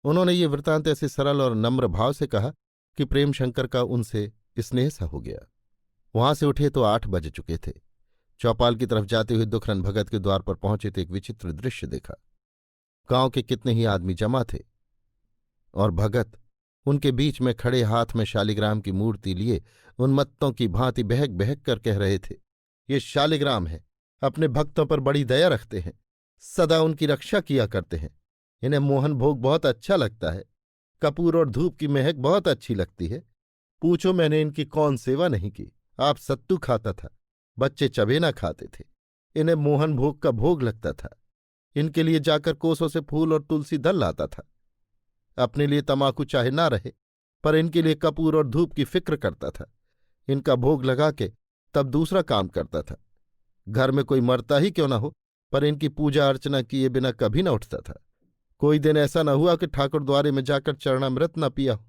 उन्होंने ये वृत्तांत ऐसे सरल और नम्र भाव से कहा कि प्रेमशंकर का उनसे स्नेह सा हो गया। वहां से उठे तो 8 बज चुके थे। चौपाल की तरफ जाते हुए दुखरन भगत के द्वार पर पहुंचे तो एक विचित्र दृश्य देखा। गांव के कितने ही आदमी जमा थे और भगत उनके बीच में खड़े हाथ में शालिग्राम की मूर्ति लिए उन्मत्तों की भांति बहक बहक कर कह रहे थे, ये शालिग्राम है, अपने भक्तों पर बड़ी दया रखते हैं, सदा उनकी रक्षा किया करते हैं। इन्हें मोहन भोग बहुत अच्छा लगता है, कपूर और धूप की महक बहुत अच्छी लगती है। पूछो मैंने इनकी कौन सेवा नहीं की। आप सत्तू खाता था, बच्चे चबेना खाते थे, इन्हें मोहन भोग का भोग लगता था। इनके लिए जाकर कोसों से फूल और तुलसी दल लाता था। अपने लिए तमाकू चाहे ना रहे, पर इनके लिए कपूर और धूप की फिक्र करता था। इनका भोग लगा के तब दूसरा काम करता था। घर में कोई मरता ही क्यों ना हो, पर इनकी पूजा अर्चना किए बिना कभी न उठता था। कोई दिन ऐसा न हुआ कि ठाकुर द्वारे में जाकर चरणामृत न पिया हो,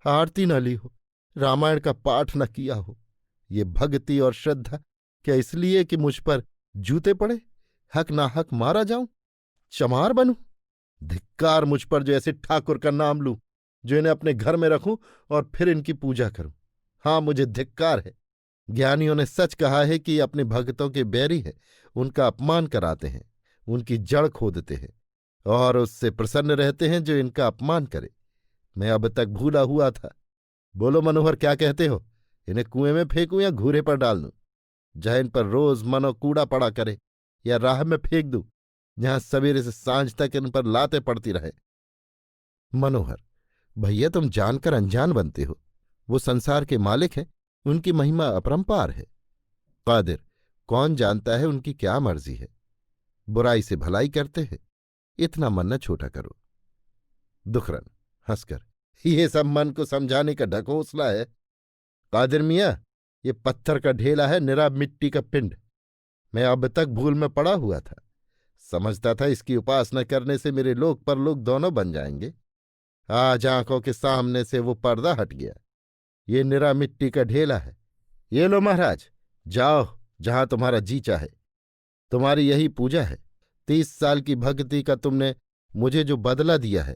आरती न ली हो, रामायण का पाठ न किया हो। ये भक्ति और श्रद्धा क्या इसलिए कि मुझ पर जूते पड़े, हक ना हक मारा जाऊं, चमार बनूं? धिक्कार मुझ पर जो ऐसे ठाकुर का नाम लूं, जो इन्हें अपने घर में रखूं और फिर इनकी पूजा करूं। हाँ, मुझे धिक्कार है। ज्ञानियों ने सच कहा है कि ये अपने भक्तों के बैरी है, उनका अपमान कराते हैं, उनकी जड़ खोदते हैं और उससे प्रसन्न रहते हैं जो इनका अपमान करे। मैं अब तक भूला हुआ था। बोलो मनोहर, क्या कहते हो? इन्हें कुएं में फेंकूं या घूरे पर डाल दूं? जहाँ इन पर रोज मनो कूड़ा पड़ा करे, या राह में फेंक दूं, जहां सवेरे से सांझ तक इन पर लाते पड़ती रहे? मनोहर, भैया तुम जानकर अनजान बनते हो। वो संसार के मालिक हैं, उनकी महिमा अपरंपार है। कादिर, कौन जानता है उनकी क्या मर्जी है? बुराई से भलाई करते हैं, इतना मन न छोटा करो। दुखरन हंसकर, ये सब मन को समझाने का ढकोसला है। कादिर मियाँ, ये पत्थर का ढेला है, निरा मिट्टी का पिंड। मैं अब तक भूल में पड़ा हुआ था। समझता था इसकी उपासना करने से मेरे लोक परलोक दोनों बन जाएंगे। आज आंखों के सामने से वो पर्दा हट गया। ये निरा मिट्टी का ढेला है। ये लो महाराज, जाओ जहां तुम्हारा जी चाहे। तुम्हारी यही पूजा है। 30 साल की भक्ति का तुमने मुझे जो बदला दिया है,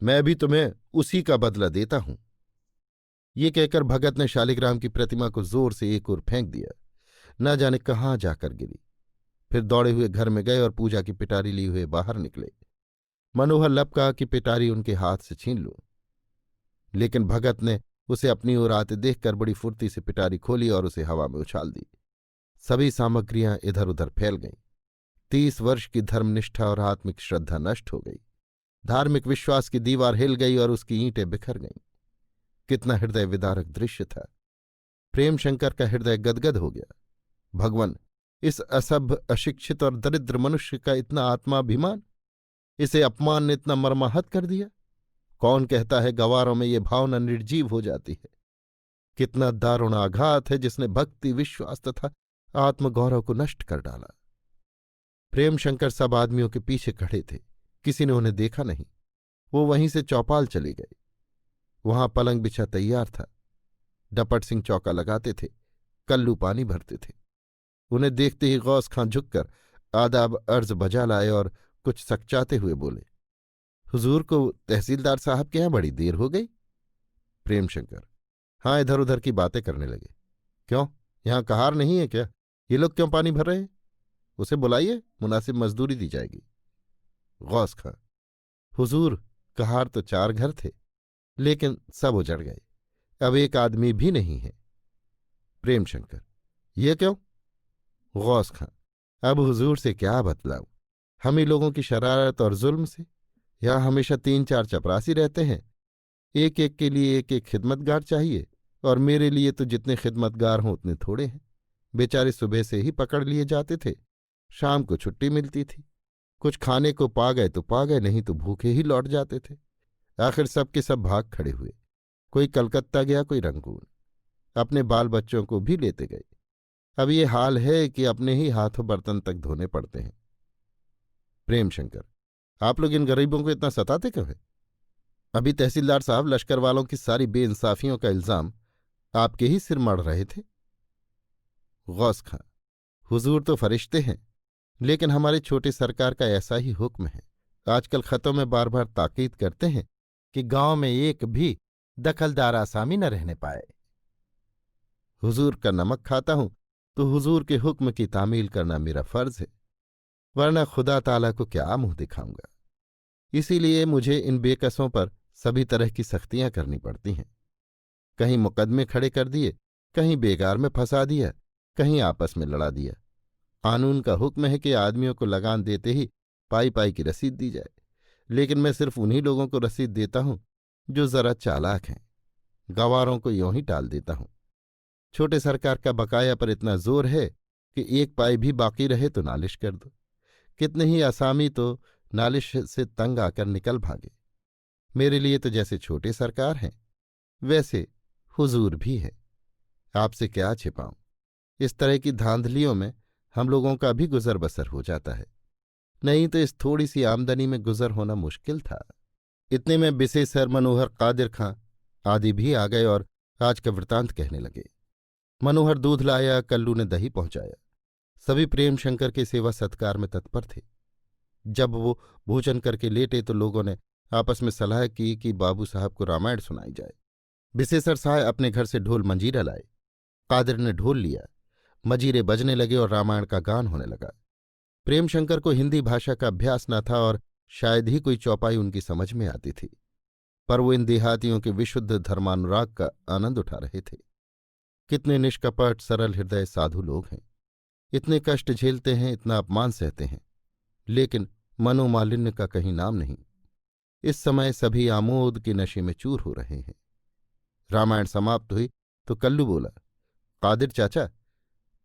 मैं भी तुम्हें उसी का बदला देता हूं। ये कहकर भगत ने शालिग्राम की प्रतिमा को जोर से एक ओर फेंक दिया। न जाने कहाँ जाकर गिरी। फिर दौड़े हुए घर में गए और पूजा की पिटारी लिए हुए बाहर निकले। मनोहर लपका कि पिटारी उनके हाथ से छीन लूं, लेकिन भगत ने उसे अपनी ओर आते देखकर बड़ी फुर्ती से पिटारी खोली और उसे हवा में उछाल दी। सभी सामग्रियां इधर उधर फैल गईं। 30 वर्ष की धर्मनिष्ठा और आत्मिक श्रद्धा नष्ट हो गई। धार्मिक विश्वास की दीवार हिल गई और उसकी ईंटें बिखर गईं। कितना हृदय विदारक दृश्य था। प्रेमशंकर का हृदय गदगद हो गया। भगवान, इस असभ्य, अशिक्षित और दरिद्र मनुष्य का इतना आत्माभिमान, इसे अपमान ने इतना मर्माहत कर दिया। कौन कहता है गवारों में ये भावना निर्जीव हो जाती है? कितना दारुण आघात है जिसने भक्ति, विश्वास तथा आत्मगौरव को नष्ट कर डाला। प्रेमशंकर सब आदमियों के पीछे खड़े थे। किसी ने उन्हें देखा नहीं। वो वहीं से चौपाल चले गए। वहां पलंग बिछा तैयार था। डपट सिंह चौका लगाते थे, कल्लू पानी भरते थे। उन्हें देखते ही गौस खां झुककर आदाब अर्ज बजा लाए और कुछ सकचाते हुए बोले, हुजूर को तहसीलदार साहब के यहां बड़ी देर हो गई। प्रेमशंकर, हाँ, इधर उधर की बातें करने लगे। क्यों, यहां कहार नहीं है क्या? ये लोग क्यों पानी भर रहे हैं? उसे बुलाइए, मुनासिब मजदूरी दी जाएगी। गौस खां, हुजूर, कहार तो 4 घर थे, लेकिन सब उजड़ गए। अब एक आदमी भी नहीं है। प्रेमशंकर, ये क्यों? गौस खां, अब हुजूर से क्या बतलाऊं? हम ही लोगों की शरारत और जुल्म से यहां हमेशा 3-4 चपरासी रहते हैं। एक एक के लिए एक एक खिदमतगार चाहिए, और मेरे लिए तो जितने खिदमतगार हों उतने थोड़े हैं। बेचारे सुबह से ही पकड़ लिए जाते थे, शाम को छुट्टी मिलती थी। कुछ खाने को पा गए तो पा गए, नहीं तो भूखे ही लौट जाते थे। आखिर सब के सब भाग खड़े हुए। कोई कलकत्ता गया, कोई रंगून। अपने बाल बच्चों को भी लेते गए। अब ये हाल है कि अपने ही हाथों बर्तन तक धोने पड़ते हैं। प्रेमशंकर, आप लोग इन गरीबों को इतना सताते क्यों हैं? अभी तहसीलदार साहब लश्कर वालों की सारी बेइंसाफियों का इल्जाम आपके ही सिर मढ़ रहे थे। गौस खां, हुजूर तो फरिश्ते हैं, लेकिन हमारे छोटे सरकार का ऐसा ही हुक्म है। आजकल खतों में बार बार ताकीद करते हैं कि गांव में एक भी दखलदार आसामी न रहने पाए। हुजूर का नमक खाता हूं तो हुजूर के हुक्म की तामील करना मेरा फर्ज है, वरना खुदा ताला को क्या मुंह दिखाऊंगा। इसीलिए मुझे इन बेकसों पर सभी तरह की सख्तियां करनी पड़ती हैं। कहीं मुकदमे खड़े कर दिए, कहीं बेगार में फंसा दिया, कहीं आपस में लड़ा दिया। कानून का हुक्म है कि आदमियों को लगान देते ही पाई पाई की रसीद दी जाए, लेकिन मैं सिर्फ उन्हीं लोगों को रसीद देता हूं जो जरा चालाक हैं। गंवारों को यूं ही टाल देता हूं। छोटे सरकार का बकाया पर इतना जोर है कि एक पाई भी बाकी रहे तो नालिश कर दो। कितने ही असामी तो नालिश से तंग आकर निकल भागे। मेरे लिए तो जैसे छोटे सरकार हैं वैसे हुजूर भी है। आपसे क्या छिपाऊं, इस तरह की धांधलियों में हम लोगों का भी गुजर बसर हो जाता है, नहीं तो इस थोड़ी सी आमदनी में गुजर होना मुश्किल था। इतने में बिसेसर, मनोहर, कादिर खां आदि भी आ गए और आज का वृतांत कहने लगे। मनोहर दूध लाया, कल्लू ने दही पहुंचाया। सभी प्रेम शंकर के सेवा सत्कार में तत्पर थे। जब वो भोजन करके लेटे तो लोगों ने आपस में सलाह की कि बाबू साहब को रामायण सुनाई जाए। विशेषर साहब अपने घर से ढोल मंजीरा लाए। कादिर ने ढोल लिया, मजीरे बजने लगे और रामायण का गान होने लगा। प्रेमशंकर को हिंदी भाषा का अभ्यास न था और शायद ही कोई चौपाई उनकी समझ में आती थी, पर वो इन देहातियों के विशुद्ध धर्मानुराग का आनंद उठा रहे थे। कितने निष्कपट सरल हृदय साधु लोग हैं, इतने कष्ट झेलते हैं, इतना अपमान सहते हैं, लेकिन मनोमालिन्य का कहीं नाम नहीं। इस समय सभी आमोद के नशे में चूर हो रहे हैं। रामायण समाप्त हुई तो कल्लू बोला, कादिर चाचा,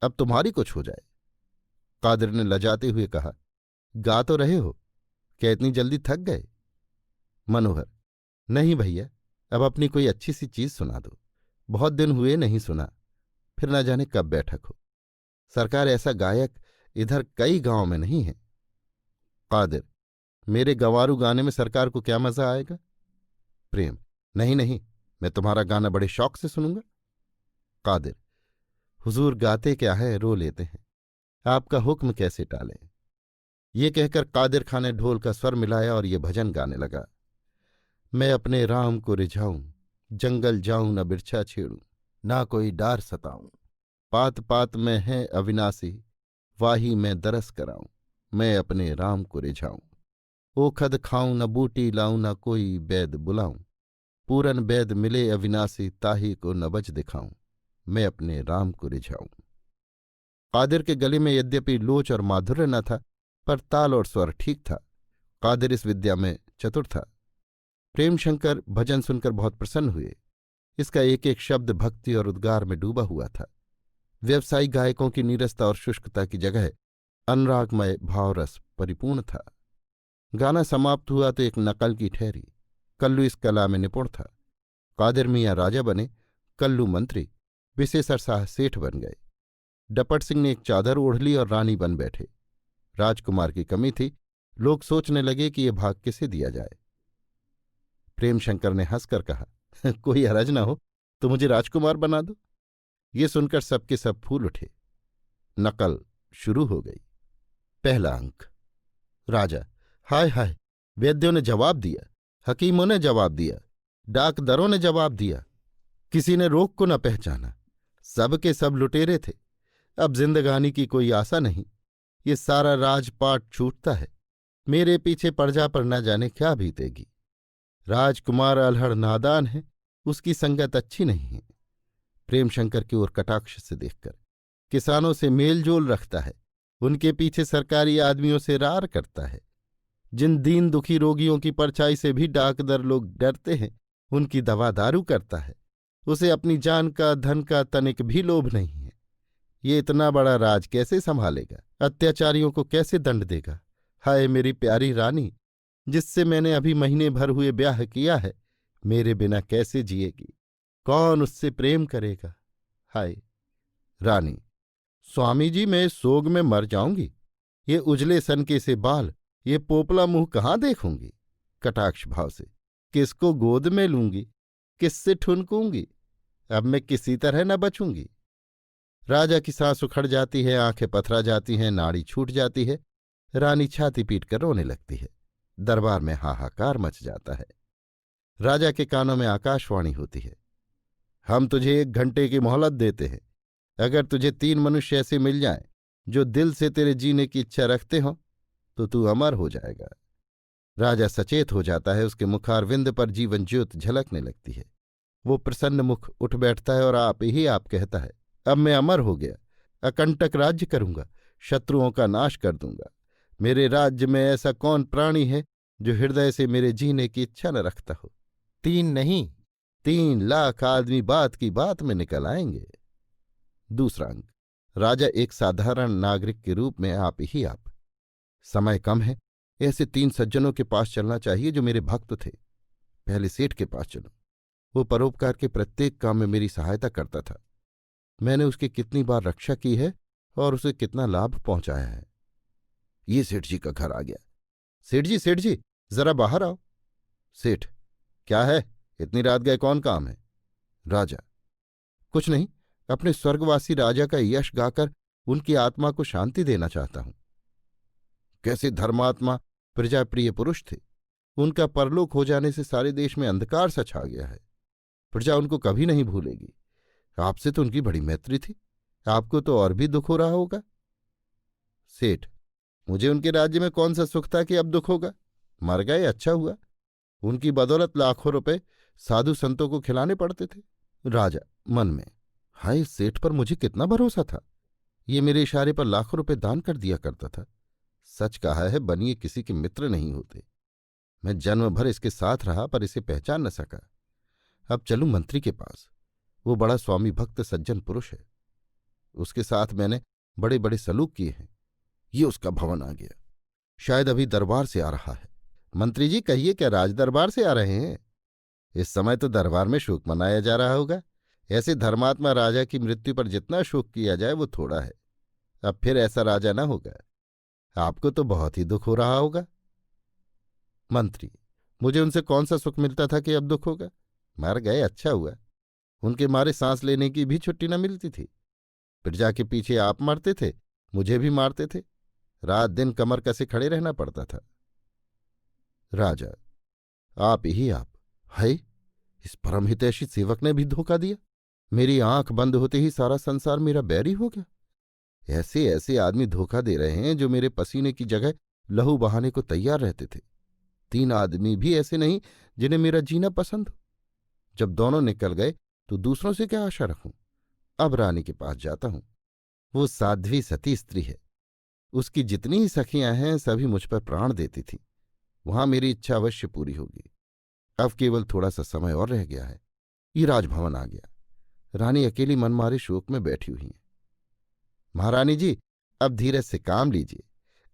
अब तुम्हारी कुछ हो जाए। कादिर ने लजाते हुए कहा, गा तो रहे हो, क्या इतनी जल्दी थक गए? मनोहर, नहीं भैया, अब अपनी कोई अच्छी सी चीज सुना दो, बहुत दिन हुए नहीं सुना, फिर न जाने कब बैठक हो। सरकार, ऐसा गायक इधर कई गांव में नहीं है। कादिर, मेरे गंवारू गाने में सरकार को क्या मजा आएगा? प्रेम, नहीं नहीं, मैं तुम्हारा गाना बड़े शौक से सुनूंगा। कादिर, हुजूर गाते क्या है, रो लेते हैं, आपका हुक्म कैसे टालें। ये कहकर कादिर खां ने ढोल का स्वर मिलाया और ये भजन गाने लगा। मैं अपने राम को रिझाऊं, जंगल जाऊं न बिरछा छेड़ूं, ना कोई डार सताऊं, पात पात में है अविनाशी, वाही मैं दरस कराऊं, मैं अपने राम को रिझाऊं। ओखद खाऊं न बूटी लाऊं, न कोई बैद बुलाऊं, पूरन बैद मिले अविनाशी, ताही को नबज दिखाऊं, मैं अपने राम को रिझाऊं। कादिर के गले में यद्यपि लोच और माधुर्य न था, पर ताल और स्वर ठीक था। कादिर इस विद्या में चतुर था। प्रेमशंकर भजन सुनकर बहुत प्रसन्न हुए। इसका एक एक शब्द भक्ति और उद्गार में डूबा हुआ था। व्यवसायिक गायकों की नीरसता और शुष्कता की जगह अनुरागमय भावरस परिपूर्ण था। गाना समाप्त हुआ तो एक नकल की ठहरी। कल्लू इस कला में निपुण था। कादिर मियाँ राजा बने, कल्लू मंत्री, विशेषर शाह सेठ बन गए। डपट सिंह ने एक चादर ओढ़ ली और रानी बन बैठे। राजकुमार की कमी थी, लोग सोचने लगे कि ये भाग किसे दिया जाए। प्रेमशंकर ने हंसकर कहा, कोई हरज न हो तो मुझे राजकुमार बना दो। ये सुनकर सबके सब फूल उठे। नकल शुरू हो गई। पहला अंक। राजा, हाय हाय, वैद्यों ने जवाब दिया, हकीमों ने जवाब दिया, डाकदरों ने जवाब दिया, किसी ने रोग को न पहचाना, सब के सब लुटेरे थे। अब जिंदगानी की कोई आशा नहीं, ये सारा राजपाट छूटता है। मेरे पीछे प्रजा पर न जाने क्या बीतेगी। राजकुमार अलहड़ नादान है, उसकी संगत अच्छी नहीं है। प्रेमशंकर की ओर कटाक्ष से देखकर, किसानों से मेलजोल रखता है, उनके पीछे सरकारी आदमियों से रार करता है। जिन दीन दुखी रोगियों की परछाई से भी डाकदर लोग डरते हैं, उनकी दवा दारू करता है। उसे अपनी जान का, धन का तनिक भी लोभ नहीं है। ये इतना बड़ा राज कैसे संभालेगा? अत्याचारियों को कैसे दंड देगा? हाय मेरी प्यारी रानी, जिससे मैंने अभी महीने भर हुए ब्याह किया है, मेरे बिना कैसे जिएगी? कौन उससे प्रेम करेगा? हाय। रानी, स्वामी जी, मैं इस सोग में मर जाऊंगी। ये उजले सनके से बाल, ये पोपला मुंह कहाँ देखूंगी? कटाक्ष भाव से, किसको गोद में लूंगी, किससे ठुनकूंगी? अब मैं किसी तरह न बचूंगी। राजा की सांस उखड़ जाती है, आंखें पथरा जाती हैं, नाड़ी छूट जाती है। रानी छाती पीट कर रोने लगती है। दरबार में हाहाकार मच जाता है। राजा के कानों में आकाशवाणी होती है, हम तुझे 1 घंटे की मोहलत देते हैं। अगर तुझे 3 मनुष्य ऐसे मिल जाएं जो दिल से तेरे जीने की इच्छा रखते हों तो तू अमर हो जाएगा। राजा सचेत हो जाता है, उसके मुखारविंद पर जीवन ज्योत झलकने लगती है। वो प्रसन्न मुख उठ बैठता है और आप ही आप कहता है, अब मैं अमर हो गया, अकंटक राज्य करूंगा, शत्रुओं का नाश कर दूंगा। मेरे राज्य में ऐसा कौन प्राणी है जो हृदय से मेरे जीने की इच्छा न रखता हो। 3 नहीं, 3 लाख आदमी बात की बात में निकल आएंगे। दूसरा अंक, राजा एक साधारण नागरिक के रूप में आप ही आप। समय कम है, ऐसे 3 सज्जनों के पास चलना चाहिए जो मेरे भक्त थे। पहले सेठ के पास चलो। वो परोपकार के प्रत्येक काम में मेरी सहायता करता था। मैंने उसकी कितनी बार रक्षा की है और उसे कितना लाभ पहुंचाया है। ये सेठ जी का घर आ गया। सेठ जी, जरा बाहर आओ। सेठ, क्या है, इतनी रात गए, कौन काम है? राजा, कुछ नहीं, अपने स्वर्गवासी राजा का यश गाकर उनकी आत्मा को शांति देना चाहता हूं। कैसे धर्मात्मा प्रजाप्रिय पुरुष थे। उनका परलोक हो जाने से सारे देश में अंधकार सा छा गया है। प्रजा उनको कभी नहीं भूलेगी। आपसे तो उनकी बड़ी मैत्री थी, आपको तो और भी दुख हो रहा होगा। सेठ, मुझे उनके राज्य में कौन सा सुख था कि अब दुख होगा? मर गए, अच्छा हुआ। उनकी बदौलत लाखों रुपए साधु संतों को खिलाने पड़ते थे। राजा मन में, हाय, इस सेठ पर मुझे कितना भरोसा था। ये मेरे इशारे पर लाखों रुपए दान कर दिया करता था। सच कहा है, बनिए किसी के मित्र नहीं होते। मैं जन्म भर इसके साथ रहा पर इसे पहचान न सका। अब चलूं मंत्री के पास। वो बड़ा स्वामी भक्त सज्जन पुरुष है। उसके साथ मैंने बड़े बड़े सलूक किए हैं। ये उसका भवन आ गया। शायद अभी दरबार से आ रहा है। मंत्री जी, कहिए, क्या राज दरबार से आ रहे हैं? इस समय तो दरबार में शोक मनाया जा रहा होगा। ऐसे धर्मात्मा राजा की मृत्यु पर जितना शोक किया जाए वो थोड़ा है। अब फिर ऐसा राजा न होगा। आपको तो बहुत ही दुख हो रहा होगा। मंत्री, मुझे उनसे कौन सा सुख मिलता था कि अब दुख होगा? मर गए, अच्छा हुआ। उनके मारे सांस लेने की भी छुट्टी न मिलती थी। प्रजा के पीछे आप मरते थे, मुझे भी मारते थे। रात दिन कमर कसे खड़े रहना पड़ता था। राजा, आप ही आप। हाय, इस परमहितैषी सेवक ने भी धोखा दिया। मेरी आंख बंद होते ही सारा संसार मेरा बैरी हो गया। ऐसे ऐसे आदमी धोखा दे रहे हैं जो मेरे पसीने की जगह लहू बहाने को तैयार रहते थे। 3 आदमी भी ऐसे नहीं जिन्हें मेरा जीना पसंद हो। जब दोनों निकल गए तो दूसरों से क्या आशा रखूं? अब रानी के पास जाता हूं। वो साध्वी सती स्त्री है। उसकी जितनी ही सखियां हैं सभी मुझ पर प्राण देती थीं। वहां मेरी इच्छा अवश्य पूरी होगी। अब केवल थोड़ा सा समय और रह गया है। ये राजभवन आ गया। रानी अकेली मनमारे शोक में बैठी हुई है। महारानी जी, अब धीरज से काम लीजिए।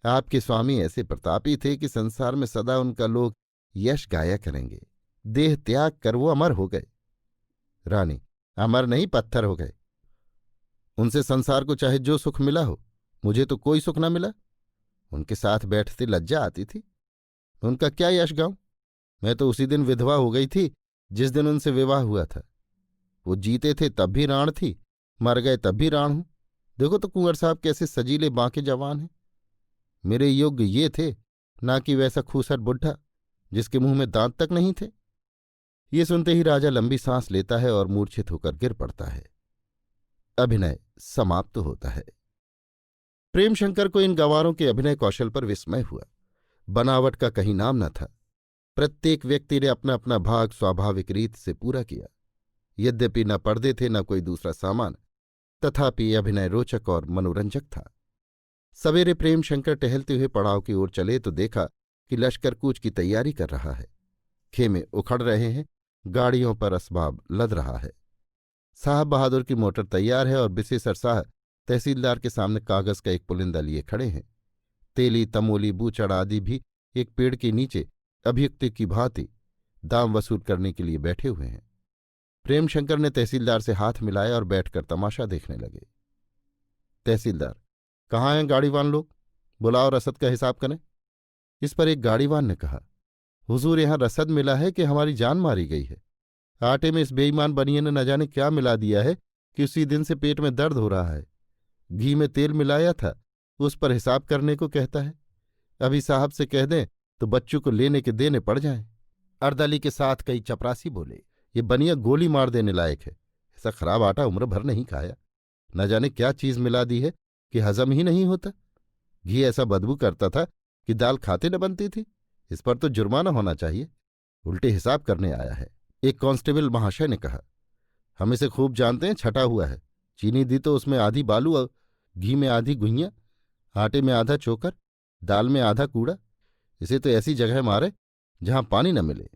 आपके स्वामी ऐसे प्रतापी थे कि संसार में सदा उनका लोग यश गाया करेंगे। देह त्याग कर वो अमर हो गए। रानी, अमर नहीं, पत्थर हो गए। उनसे संसार को चाहे जो सुख मिला हो, मुझे तो कोई सुख न मिला। उनके साथ बैठते लज्जा आती थी। उनका क्या यश गाऊं? मैं तो उसी दिन विधवा हो गई थी जिस दिन उनसे विवाह हुआ था। वो जीते थे तब भी राण थी, मर गए तब भी राण हूं। देखो तो कुंवर साहब कैसे सजीले बांके जवान हैं। मेरे योग्य ये थे, ना कि वैसा खूसट बुढ़ा जिसके मुंह में दांत तक नहीं थे। ये सुनते ही राजा लंबी सांस लेता है और मूर्छित होकर गिर पड़ता है। अभिनय समाप्त होता है। प्रेमशंकर को इन गंवारों के अभिनय कौशल पर विस्मय हुआ। बनावट का कहीं नाम न था। प्रत्येक व्यक्ति ने अपना अपना भाग स्वाभाविक रीत से पूरा किया। यद्यपि न पर्दे थे न कोई दूसरा सामान, तथापि अभिनय रोचक और मनोरंजक था। सवेरे प्रेमशंकर टहलते हुए पड़ाव की ओर चले तो देखा कि लश्कर कूच की तैयारी कर रहा है। खेमे उखड़ रहे हैं, गाड़ियों पर असबाब लद रहा है। साहब बहादुर की मोटर तैयार है और बिसेसर साह तहसीलदार के सामने कागज का एक पुलिंदा लिए खड़े हैं। तेली, तमोली, बूचड़ आदि भी एक पेड़ के नीचे अभियुक्त की भांति दाम वसूल करने के लिए बैठे हुए हैं। प्रेमशंकर ने तहसीलदार से हाथ मिलाया और बैठकर तमाशा देखने लगे। तहसीलदार, कहाँ हैं गाड़ीवान लोग? बुलाओ, रसद का हिसाब करें। इस पर एक गाड़ीवान ने कहा, हुजूर, यहां रसद मिला है कि हमारी जान मारी गई है। आटे में इस बेईमान बनिए ने न जाने क्या मिला दिया है कि उसी दिन से पेट में दर्द हो रहा है। घी में तेल मिलाया था, उस पर हिसाब करने को कहता है। अभी साहब से कह दें तो बच्चों को लेने के देने पड़ जाएं। अर्दली के साथ कई चपरासी बोले, ये बनिया गोली मार देने लायक है। ऐसा खराब आटा उम्र भर नहीं खाया। न जाने क्या चीज मिला दी है कि हजम ही नहीं होता। घी ऐसा बदबू करता था कि दाल खाते न बनती थी। इस पर तो जुर्माना होना चाहिए। उल्टे हिसाब करने आया है। एक कांस्टेबल महाशय ने कहा, हम इसे खूब जानते हैं, छटा हुआ है। चीनी दी तो उसमें आधी बालू और घी में आधी गुइयां। आटे में आधा चोकर, दाल में आधा कूड़ा। इसे तो ऐसी जगह मारे जहां पानी न मिले।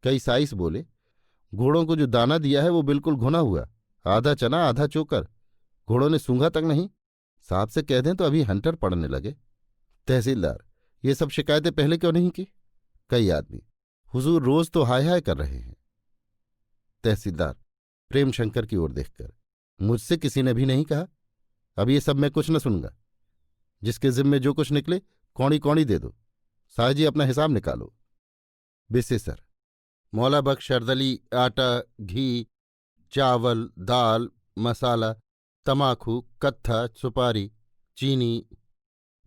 कई साइस बोले, घोड़ों को जो दाना दिया है वो बिल्कुल घुना हुआ, आधा चना आधा चोकर, घोड़ों ने सूंघा तक नहीं। साहब से कह दें तो अभी हंटर पड़ने लगे। तहसीलदार, ये सब शिकायतें पहले क्यों नहीं की? कई आदमी, हुजूर रोज तो हाय हाय कर रहे हैं। तहसीलदार प्रेम शंकर की ओर देखकर, मुझसे किसी ने भी नहीं कहा। अब ये सब मैं कुछ न सुनूंगा। जिसके जिम्मे जो कुछ निकले कौड़ी कौड़ी दे दो। साहजी अपना हिसाब निकालो। बिसेसर, मौला बख्श, शर्दली, आटा, घी, चावल, दाल, मसाला, तमाखू, कत्था, सुपारी, चीनी,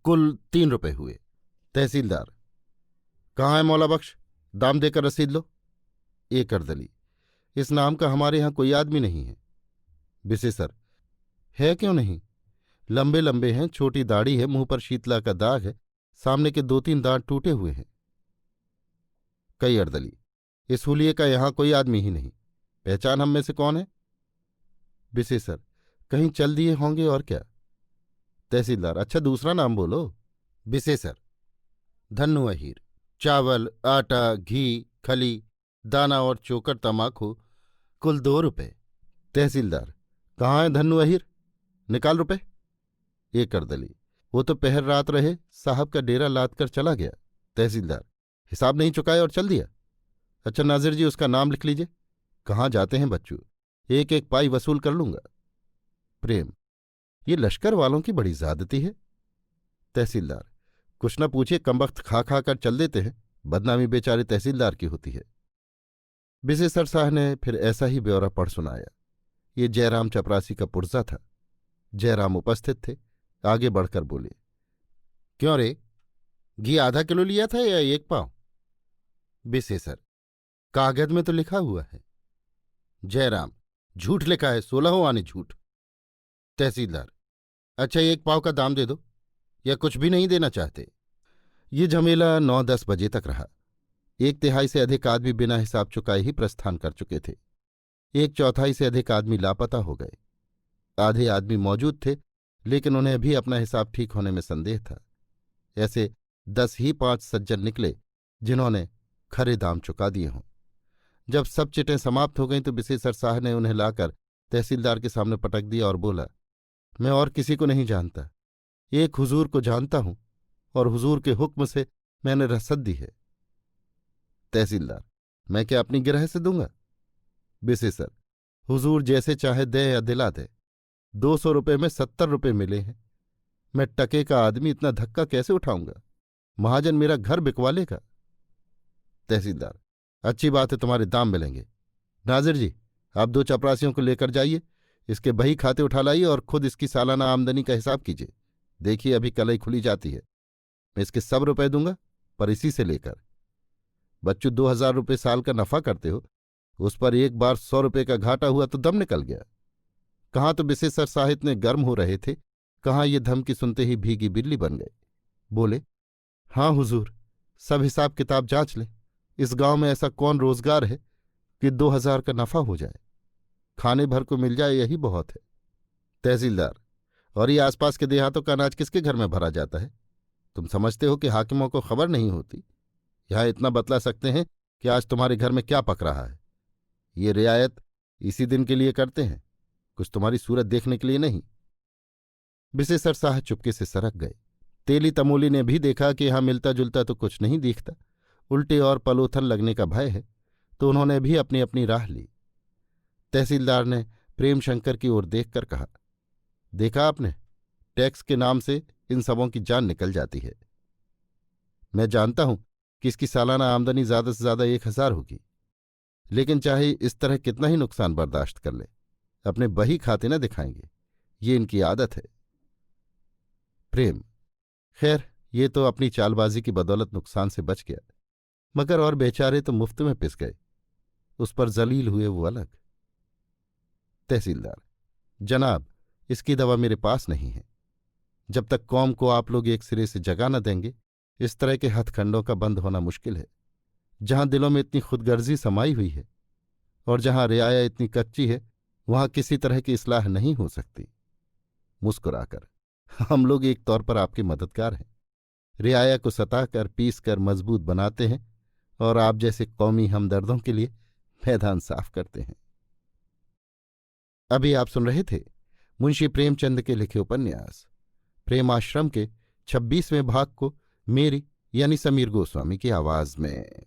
कुल 3 रुपए हुए। तहसीलदार, कहाँ है मौला बख्श? दाम देकर रसीद लो। एक अर्दली, इस नाम का हमारे यहाँ कोई आदमी नहीं है। बिसेसर, है क्यों नहीं? लंबे लंबे हैं, छोटी दाढ़ी है, मुंह पर शीतला का दाग है, सामने के 2-3 दांत टूटे हुए हैं। कई अर्दली, इस हुलिये का यहां कोई आदमी ही नहीं। पहचान हम में से कौन है? बिसेसर, कहीं चल दिए होंगे और क्या। तहसीलदार, अच्छा दूसरा नाम बोलो। बिसेसर, धन्नु अहीर, चावल, आटा, घी, खली, दाना और चोकर, तमाकू, कुल 2 रुपए। तहसीलदार, कहाँ है धन्नु अहीर? निकाल रुपए। एक अर्दली, वो तो पहर रात रहे, साहब का डेरा लाद कर चला गया। तहसीलदार, हिसाब नहीं चुकाया और चल दिया? अच्छा नाजिर जी, उसका नाम लिख लीजिए। कहाँ जाते हैं बच्चू, एक एक पाई वसूल कर लूंगा। प्रेम, ये लश्कर वालों की बड़ी ज्यादती है। तहसीलदार, कुछ न पूछिए, कमबख्त खा खा कर चल देते हैं, बदनामी बेचारे तहसीलदार की होती है। बिसेसर साहब ने फिर ऐसा ही ब्यौरा पढ़ सुनाया। ये जयराम चपरासी का पुर्जा था। जयराम उपस्थित थे, आगे बढ़कर बोले, क्यों रे, घी आधा किलो लिया था या 1 पाव? बिसेसर, कागज में तो लिखा हुआ है। जयराम, झूठ लिखा है, 16 आने झूठ। तहसीलदार, अच्छा 1 पाव का दाम दे दो, या कुछ भी नहीं देना चाहते? ये झमेला 9-10 बजे तक रहा। 1/3 से अधिक आदमी बिना हिसाब चुकाए ही प्रस्थान कर चुके थे। 1/4 से अधिक आदमी लापता हो गए। आधे आदमी मौजूद थे, लेकिन उन्हें भी अपना हिसाब ठीक होने में संदेह था। ऐसे 10 ही 5 सज्जन निकले जिन्होंने खरे दाम चुका दिए हों। जब सब चिटें समाप्त हो गईं तो बिसेसर साहब ने उन्हें लाकर तहसीलदार के सामने पटक दिया और बोला, मैं और किसी को नहीं जानता, एक हुजूर को जानता हूं और हुजूर के हुक्म से मैंने रसद दी है। तहसीलदार, मैं क्या अपनी गिरह से दूंगा? बिसेसर, हुजूर जैसे चाहे दे या दिला दे। 200 रुपये में 70 रुपये मिले हैं। मैं टके का आदमी इतना धक्का कैसे उठाऊंगा? महाजन मेरा घर बिकवा लेगा। तहसीलदार, अच्छी बात है, तुम्हारे दाम मिलेंगे। नाजिर जी, आप 2 चपरासियों को लेकर जाइए, इसके बही खाते उठा लाइए और खुद इसकी सालाना आमदनी का हिसाब कीजिए। देखिए अभी कलई खुली जाती है। मैं इसके सब रुपए दूंगा, पर इसी से लेकर। बच्चू 2000 रुपये साल का नफा करते हो, उस पर एक बार 100 रुपये का घाटा हुआ तो दम निकल गया। कहाँ तो बिसेसर साहब इतने गर्म हो रहे थे, कहाँ ये धमकी सुनते ही भीगी बिल्ली बन गए। बोले, हाँ हुजूर, सब हिसाब किताब जांच लें। इस गांव में ऐसा कौन रोजगार है कि 2000 का नफा हो जाए? खाने भर को मिल जाए यही बहुत है। तहसीलदार, और ये आसपास के देहातों का अनाज किसके घर में भरा जाता है? तुम समझते हो कि हाकिमों को खबर नहीं होती? यहां इतना बतला सकते हैं कि आज तुम्हारे घर में क्या पक रहा है। ये रियायत इसी दिन के लिए करते हैं, कुछ तुम्हारी सूरत देखने के लिए नहीं। बिसेसर साहब चुपके से सरक गए। तेली तमोली ने भी देखा कि यहां मिलता जुलता तो कुछ नहीं दिखता, उल्टे और पलोथन लगने का भय है, तो उन्होंने भी अपनी अपनी राह ली। तहसीलदार ने प्रेम शंकर की ओर देखकर कहा, देखा आपने, टैक्स के नाम से इन सबों की जान निकल जाती है। मैं जानता हूं कि इसकी सालाना आमदनी ज्यादा से ज्यादा 1000 होगी, लेकिन चाहे इस तरह कितना ही नुकसान बर्दाश्त कर ले, अपने बही खाते न दिखाएंगे। ये इनकी आदत है। प्रेम, खैर ये तो अपनी चालबाजी की बदौलत नुकसान से बच गया, मगर और बेचारे तो मुफ्त में पिस गए, उस पर जलील हुए वो अलग। तहसीलदार, जनाब, इसकी दवा मेरे पास नहीं है। जब तक कौम को आप लोग एक सिरे से जगा न देंगे, इस तरह के हथखंडों का बंद होना मुश्किल है। जहां दिलों में इतनी खुदगर्जी समाई हुई है और जहां रियाया इतनी कच्ची है, वहां किसी तरह की इस्लाह नहीं हो सकती। मुस्कुराकर, हम लोग एक तौर पर आपके मददगार हैं। रियाया को सताकर पीस कर मजबूत बनाते हैं और आप जैसे कौमी हमदर्दों के लिए मैदान साफ करते हैं। अभी आप सुन रहे थे मुंशी प्रेमचंद के लिखे उपन्यास प्रेमाश्रम के 26वें भाग को मेरी यानी समीर गोस्वामी की आवाज में।